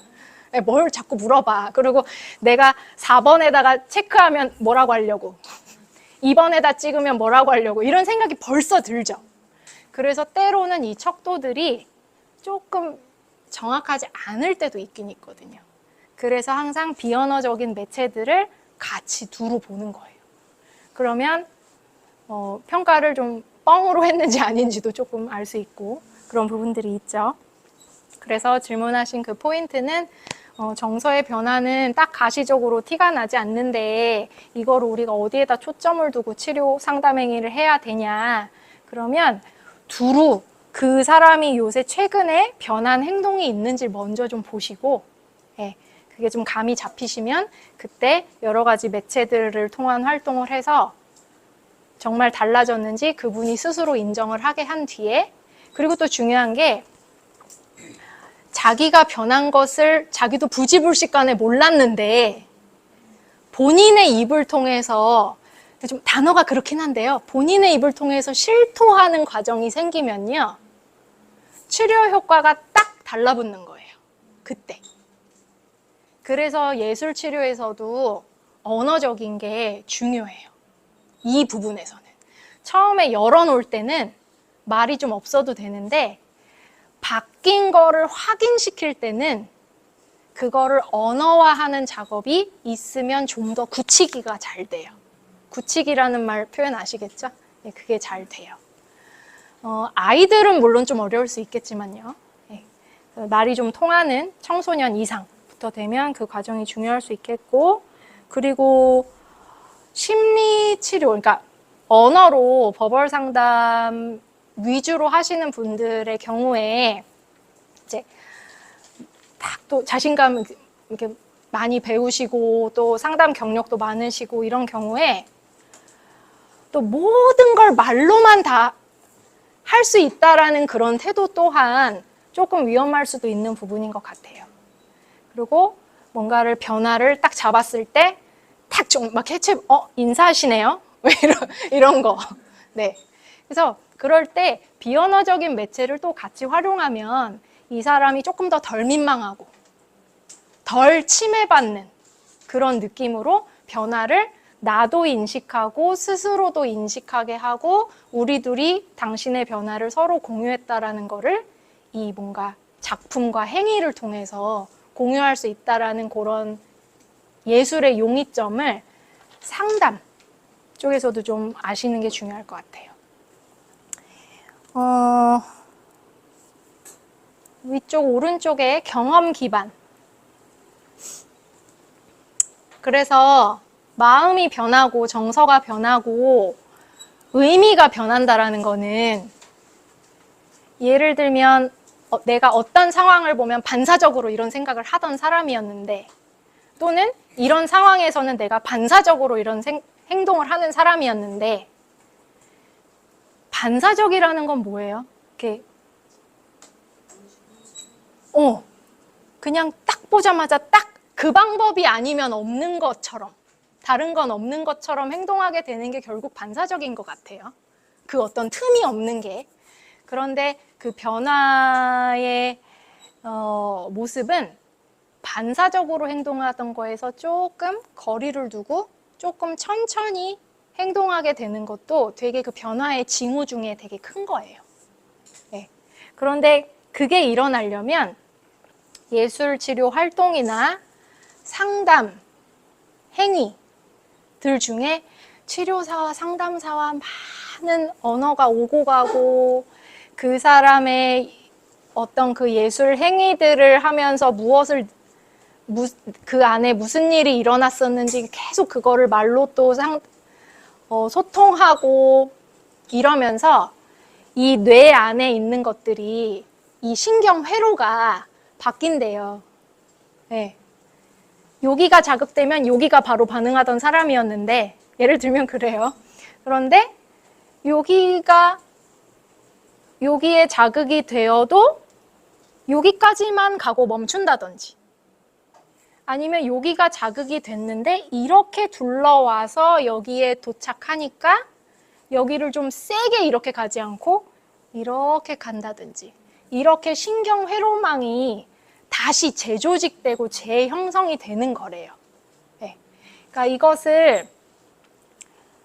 뭘 자꾸 물어봐. 그리고 내가 4번에다가 체크하면 뭐라고 하려고, 2번에다 찍으면 뭐라고 하려고, 이런 생각이 벌써 들죠. 그래서 때로는 이 척도들이 조금 정확하지 않을 때도 있긴 있거든요. 그래서 항상 비언어적인 매체들을 같이 두루 보는 거예요. 그러면 평가를 좀 뻥으로 했는지 아닌지도 조금 알 수 있고 그런 부분들이 있죠. 그래서 질문하신 그 포인트는 정서의 변화는 딱 가시적으로 티가 나지 않는데 이걸 우리가 어디에다 초점을 두고 치료 상담 행위를 해야 되냐. 그러면 두루 그 사람이 요새 최근에 변한 행동이 있는지 먼저 좀 보시고, 그게 좀 감이 잡히시면 그때 여러 가지 매체들을 통한 활동을 해서 정말 달라졌는지 그분이 스스로 인정을 하게 한 뒤에, 그리고 또 중요한 게 자기가 변한 것을 자기도 부지불식간에 몰랐는데 본인의 입을 통해서, 좀 단어가 그렇긴 한데요, 본인의 입을 통해서 실토하는 과정이 생기면요 치료 효과가 딱 달라붙는 거예요. 그때. 그래서 예술 치료에서도 언어적인 게 중요해요. 이 부분에서는. 처음에 열어놓을 때는 말이 좀 없어도 되는데 바뀐 거를 확인시킬 때는 그거를 언어화하는 작업이 있으면 좀 더 굳히기가 잘 돼요. 굳히기라는 말 표현 아시겠죠? 네, 그게 잘 돼요. 아이들은 물론 좀 어려울 수 있겠지만요. 네, 말이 좀 통하는 청소년 이상부터 되면 그 과정이 중요할 수 있겠고, 그리고 심리치료, 그러니까 언어로 버벌 상담 위주로 하시는 분들의 경우에 이제 딱 또 자신감 이렇게 많이 배우시고 또 상담 경력도 많으시고 이런 경우에 또 모든 걸 말로만 다 할 수 있다라는 그런 태도 또한 조금 위험할 수도 있는 부분인 것 같아요. 그리고 뭔가를 변화를 딱 잡았을 때 탁 좀 막 캐치, 인사하시네요? 왜 이런 거. 네. 그래서 그럴 때 비언어적인 매체를 또 같이 활용하면 이 사람이 조금 더 덜 민망하고 덜 침해받는 그런 느낌으로 변화를 나도 인식하고 스스로도 인식하게 하고 우리 둘이 당신의 변화를 서로 공유했다라는 거를 이 뭔가 작품과 행위를 통해서 공유할 수 있다라는 그런 예술의 용이점을 상담 쪽에서도 좀 아시는 게 중요할 것 같아요. 위쪽 오른쪽에 경험 기반. 그래서 마음이 변하고 정서가 변하고 의미가 변한다라는 거는 예를 들면 내가 어떤 상황을 보면 반사적으로 이런 생각을 하던 사람이었는데 또는 이런 상황에서는 내가 반사적으로 이런 행동을 하는 사람이었는데 반사적이라는 건 뭐예요? 이렇게 그냥 딱 보자마자 딱 그 방법이 아니면 없는 것처럼 다른 건 없는 것처럼 행동하게 되는 게 결국 반사적인 것 같아요. 그 어떤 틈이 없는 게. 그런데 그 변화의 모습은 반사적으로 행동하던 거에서 조금 거리를 두고 조금 천천히 행동하게 되는 것도 되게 그 변화의 징후 중에 되게 큰 거예요. 네. 그런데 그게 일어나려면 예술치료 활동이나 상담, 행위들 중에 치료사와 상담사와 많은 언어가 오고 가고 그 사람의 어떤 그 예술 행위들을 하면서 그 안에 무슨 일이 일어났었는지 계속 그거를 말로 또 소통하고 이러면서 이 뇌 안에 있는 것들이 이 신경회로가 바뀐대요. 네. 여기가 자극되면 여기가 바로 반응하던 사람이었는데 예를 들면 그래요. 그런데 여기에 자극이 되어도 여기까지만 가고 멈춘다든지 아니면 여기가 자극이 됐는데 이렇게 둘러와서 여기에 도착하니까 여기를 좀 세게 이렇게 가지 않고 이렇게 간다든지 이렇게 신경회로망이 다시 재조직되고 재형성이 되는 거래요. 네. 그러니까 이것을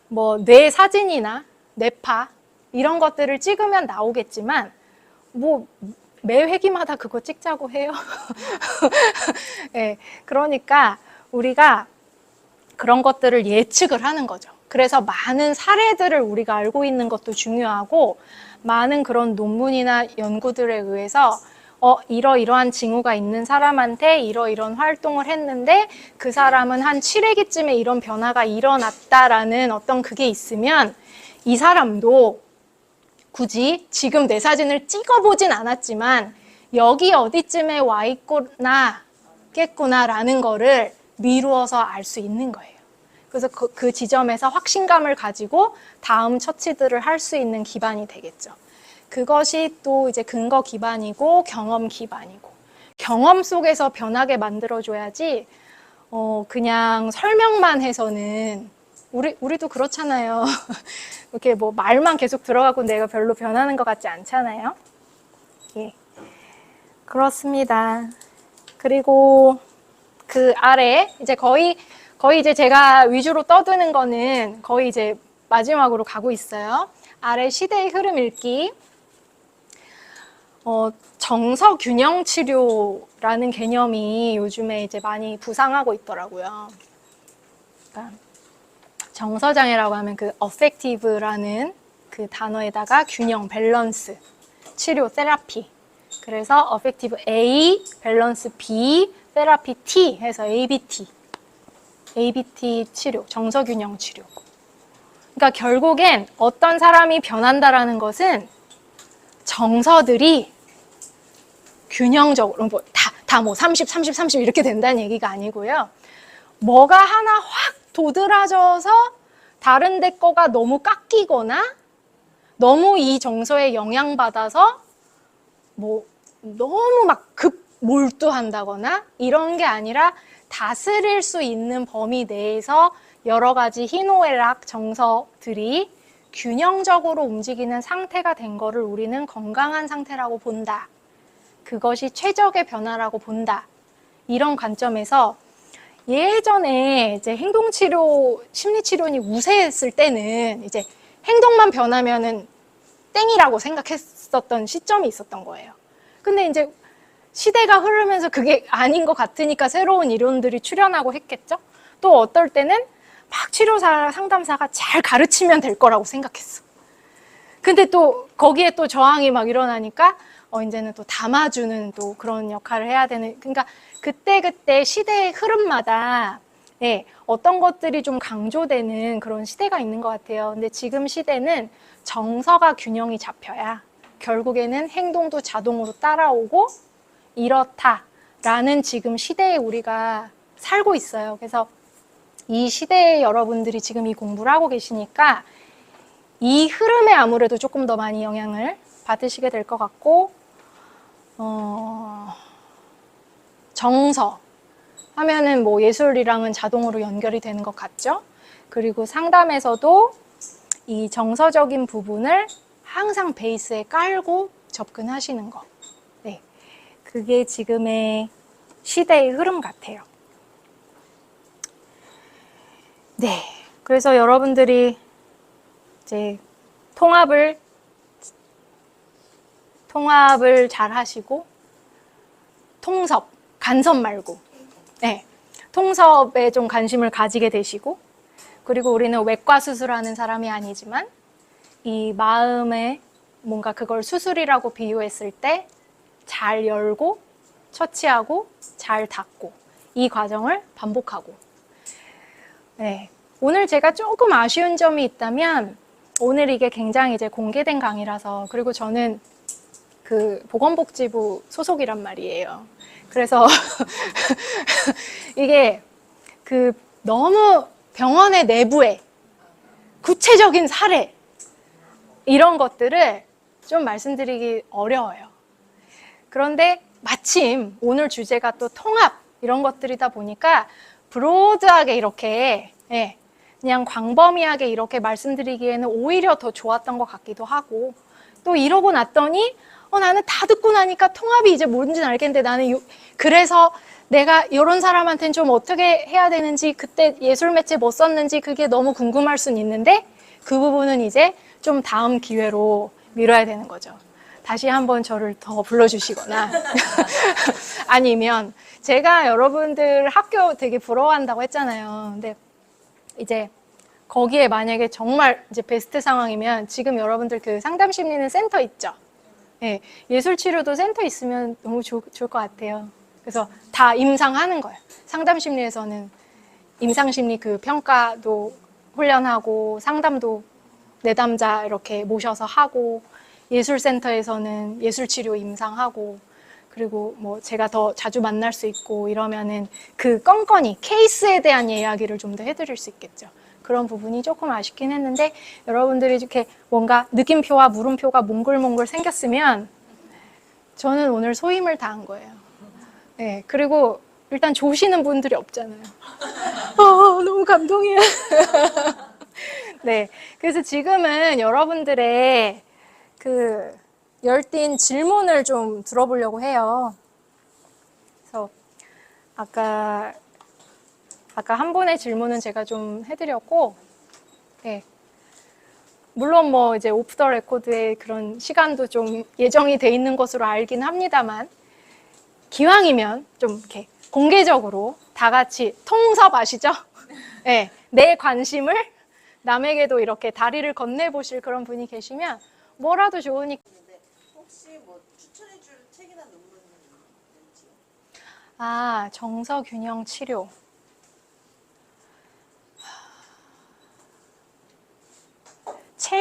뭐 뇌 사진이나 뇌파 이런 것들을 찍으면 나오겠지만 뭐 매 회기마다 그거 찍자고 해요. 네. 그러니까 우리가 그런 것들을 예측을 하는 거죠. 그래서 많은 사례들을 우리가 알고 있는 것도 중요하고 많은 그런 논문이나 연구들에 의해서 이러이러한 징후가 있는 사람한테 이러이러한 활동을 했는데 그 사람은 한 7회기쯤에 이런 변화가 일어났다라는 어떤 그게 있으면 이 사람도 굳이 지금 내 사진을 찍어보진 않았지만 여기 어디쯤에 와 있겠구나라는 거를 미루어서 알 수 있는 거예요. 그래서 그 지점에서 확신감을 가지고 다음 처치들을 할 수 있는 기반이 되겠죠. 그것이 또 이제 근거 기반이고 경험 기반이고 경험 속에서 변하게 만들어줘야지 그냥 설명만 해서는 우리도 그렇잖아요. 이렇게 뭐 말만 계속 들어가고 내가 별로 변하는 것 같지 않잖아요. 예. 그렇습니다. 그리고 그 아래 이제 거의 이제 제가 위주로 떠드는 거는 거의 이제 마지막으로 가고 있어요. 아래 시대의 흐름 읽기. 정서 균형 치료라는 개념이 요즘에 이제 많이 부상하고 있더라고요. 그러니까 정서장애라고 하면 그 affective라는 그 단어에다가 균형, 밸런스, 치료, 테라피. 그래서 affective A, 밸런스 B, 테라피 T 해서 ABT. ABT 치료, 정서균형 치료. 그러니까 결국엔 어떤 사람이 변한다라는 것은 정서들이 균형적으로 다 뭐 30, 30, 30 이렇게 된다는 얘기가 아니고요. 뭐가 하나 확 도드라져서 다른 데 거가 너무 깎이거나 너무 이 정서에 영향받아서 뭐 너무 막 급 몰두한다거나 이런 게 아니라 다스릴 수 있는 범위 내에서 여러 가지 희노애락 정서들이 균형적으로 움직이는 상태가 된 거를 우리는 건강한 상태라고 본다. 그것이 최적의 변화라고 본다. 이런 관점에서 예전에 이제 행동치료, 심리치료니 우세했을 때는 이제 행동만 변하면은 땡이라고 생각했었던 시점이 있었던 거예요. 근데 이제 시대가 흐르면서 그게 아닌 것 같으니까 새로운 이론들이 출현하고 했겠죠? 또 어떨 때는 막 치료사, 상담사가 잘 가르치면 될 거라고 생각했어. 근데 또 거기에 또 저항이 막 일어나니까 이제는 또 담아주는 또 그런 역할을 해야 되는, 그러니까 그때그때 시대의 흐름마다 어떤 것들이 좀 강조되는 그런 시대가 있는 것 같아요. 근데 지금 시대는 정서가 균형이 잡혀야 결국에는 행동도 자동으로 따라오고 이렇다라는 지금 시대에 우리가 살고 있어요. 그래서 이 시대에 여러분들이 지금 이 공부를 하고 계시니까 이 흐름에 아무래도 조금 더 많이 영향을 받으시게 될 것 같고, 정서 하면은 뭐 예술이랑은 자동으로 연결이 되는 것 같죠? 그리고 상담에서도 이 정서적인 부분을 항상 베이스에 깔고 접근하시는 거. 네. 그게 지금의 시대의 흐름 같아요. 네. 그래서 여러분들이 이제 통합을 잘 하시고, 통섭, 간섭 말고, 네. 통섭에 좀 관심을 가지게 되시고, 그리고 우리는 외과 수술하는 사람이 아니지만, 이 마음에 뭔가 그걸 수술이라고 비유했을 때 잘 열고, 처치하고, 잘 닫고, 이 과정을 반복하고. 네. 오늘 제가 조금 아쉬운 점이 있다면, 오늘 이게 굉장히 이제 공개된 강의라서, 그리고 저는 그 보건복지부 소속이란 말이에요. 그래서 이게 그 너무 병원의 내부에 구체적인 사례 이런 것들을 좀 말씀드리기 어려워요. 그런데 마침 오늘 주제가 또 통합 이런 것들이다 보니까 브로드하게 이렇게 그냥 광범위하게 이렇게 말씀드리기에는 오히려 더 좋았던 것 같기도 하고, 또 이러고 났더니 나는 다 듣고 나니까 통합이 이제 뭔지는 알겠는데 나는 그래서 내가 이런 사람한테는 좀 어떻게 해야 되는지, 그때 예술 매체 뭐 썼는지 그게 너무 궁금할 수는 있는데 그 부분은 이제 좀 다음 기회로 미뤄야 되는 거죠. 다시 한번 저를 더 불러주시거나 아니면 제가 여러분들 학교 되게 부러워한다고 했잖아요. 근데 이제 거기에 만약에 정말 이제 베스트 상황이면 지금 여러분들 그 상담심리는 센터 있죠? 네, 예술치료도 센터 있으면 너무 좋을 것 같아요. 그래서 다 임상하는 거예요. 상담심리에서는 임상심리 그 평가도 훈련하고 상담도 내담자 이렇게 모셔서 하고, 예술센터에서는 예술치료 임상하고, 그리고 뭐 제가 더 자주 만날 수 있고 이러면은 그 건건이 케이스에 대한 이야기를 좀 더 해드릴 수 있겠죠. 그런 부분이 조금 아쉽긴 했는데 여러분들이 이렇게 뭔가 느낌표와 물음표가 몽글몽글 생겼으면 저는 오늘 소임을 다한 거예요. 네, 그리고 일단 조시는 분들이 없잖아요. 너무 감동이에요. 네, 그래서 지금은 여러분들의 그 열띤 질문을 좀 들어보려고 해요. 그래서 아까 한 분의 질문은 제가 좀 해드렸고, 네. 물론 뭐 이제 오프 더 레코드의 그런 시간도 좀 예정이 돼 있는 것으로 알긴 합니다만, 기왕이면 좀 이렇게 공개적으로 다 같이 통섭 아시죠? 네. 내 관심을 남에게도 이렇게 다리를 건네보실 그런 분이 계시면 뭐라도 좋으니까. 혹시 뭐 추천해줄 책이나 논문은 있는지요? 정서균형 치료.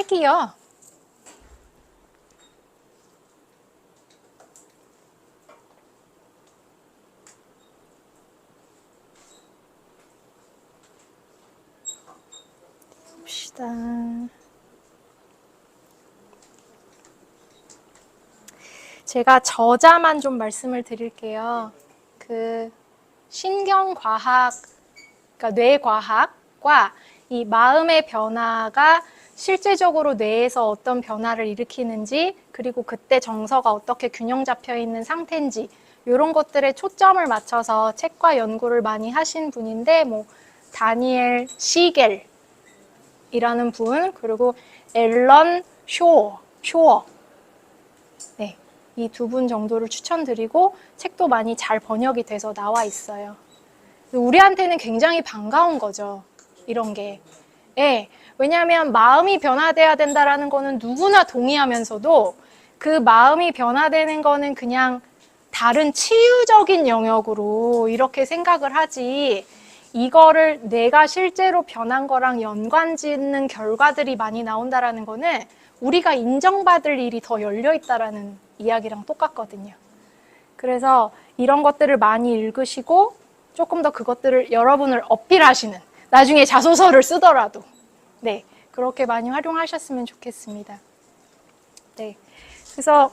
책이요. 봅시다. 제가 저자만 좀 말씀을 드릴게요. 그 신경과학, 그러니까 뇌과학과 이 마음의 변화가 실제적으로 뇌에서 어떤 변화를 일으키는지, 그리고 그때 정서가 어떻게 균형 잡혀 있는 상태인지, 이런 것들에 초점을 맞춰서 책과 연구를 많이 하신 분인데, 뭐 다니엘 시겔이라는 분, 그리고 앨런 쇼어, 네, 이 두 분 정도를 추천드리고, 책도 많이 잘 번역이 돼서 나와 있어요. 우리한테는 굉장히 반가운 거죠, 이런 게. 예, 왜냐하면 마음이 변화돼야 된다라는 거는 누구나 동의하면서도, 그 마음이 변화되는 거는 그냥 다른 치유적인 영역으로 이렇게 생각을 하지, 이거를 내가 실제로 변한 거랑 연관 짓는 결과들이 많이 나온다라는 거는 우리가 인정받을 일이 더 열려 있다라는 이야기랑 똑같거든요. 그래서 이런 것들을 많이 읽으시고 조금 더 그것들을 여러분을 어필하시는, 나중에 자소서를 쓰더라도, 네, 그렇게 많이 활용하셨으면 좋겠습니다. 네, 그래서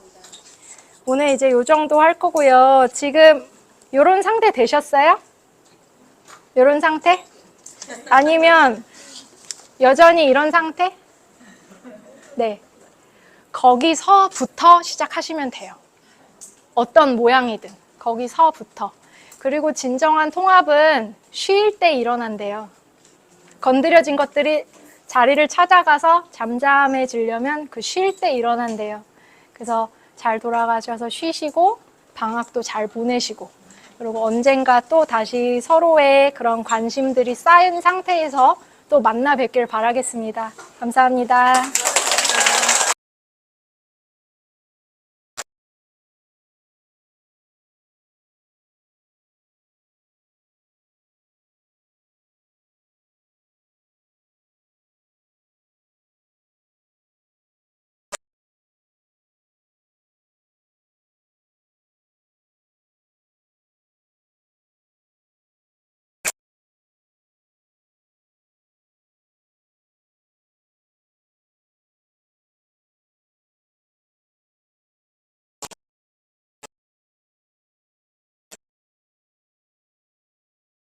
오늘 이제 요 정도 할 거고요. 지금 요런 상태 되셨어요? 요런 상태? 아니면 여전히 이런 상태? 네, 거기서부터 시작하시면 돼요. 어떤 모양이든 거기서부터. 그리고 진정한 통합은 쉴 때 일어난대요. 건드려진 것들이 자리를 찾아가서 잠잠해지려면 그 쉴 때 일어난대요. 그래서 잘 돌아가셔서 쉬시고 방학도 잘 보내시고, 그리고 언젠가 또 다시 서로의 그런 관심들이 쌓인 상태에서 또 만나 뵙길 바라겠습니다. 감사합니다.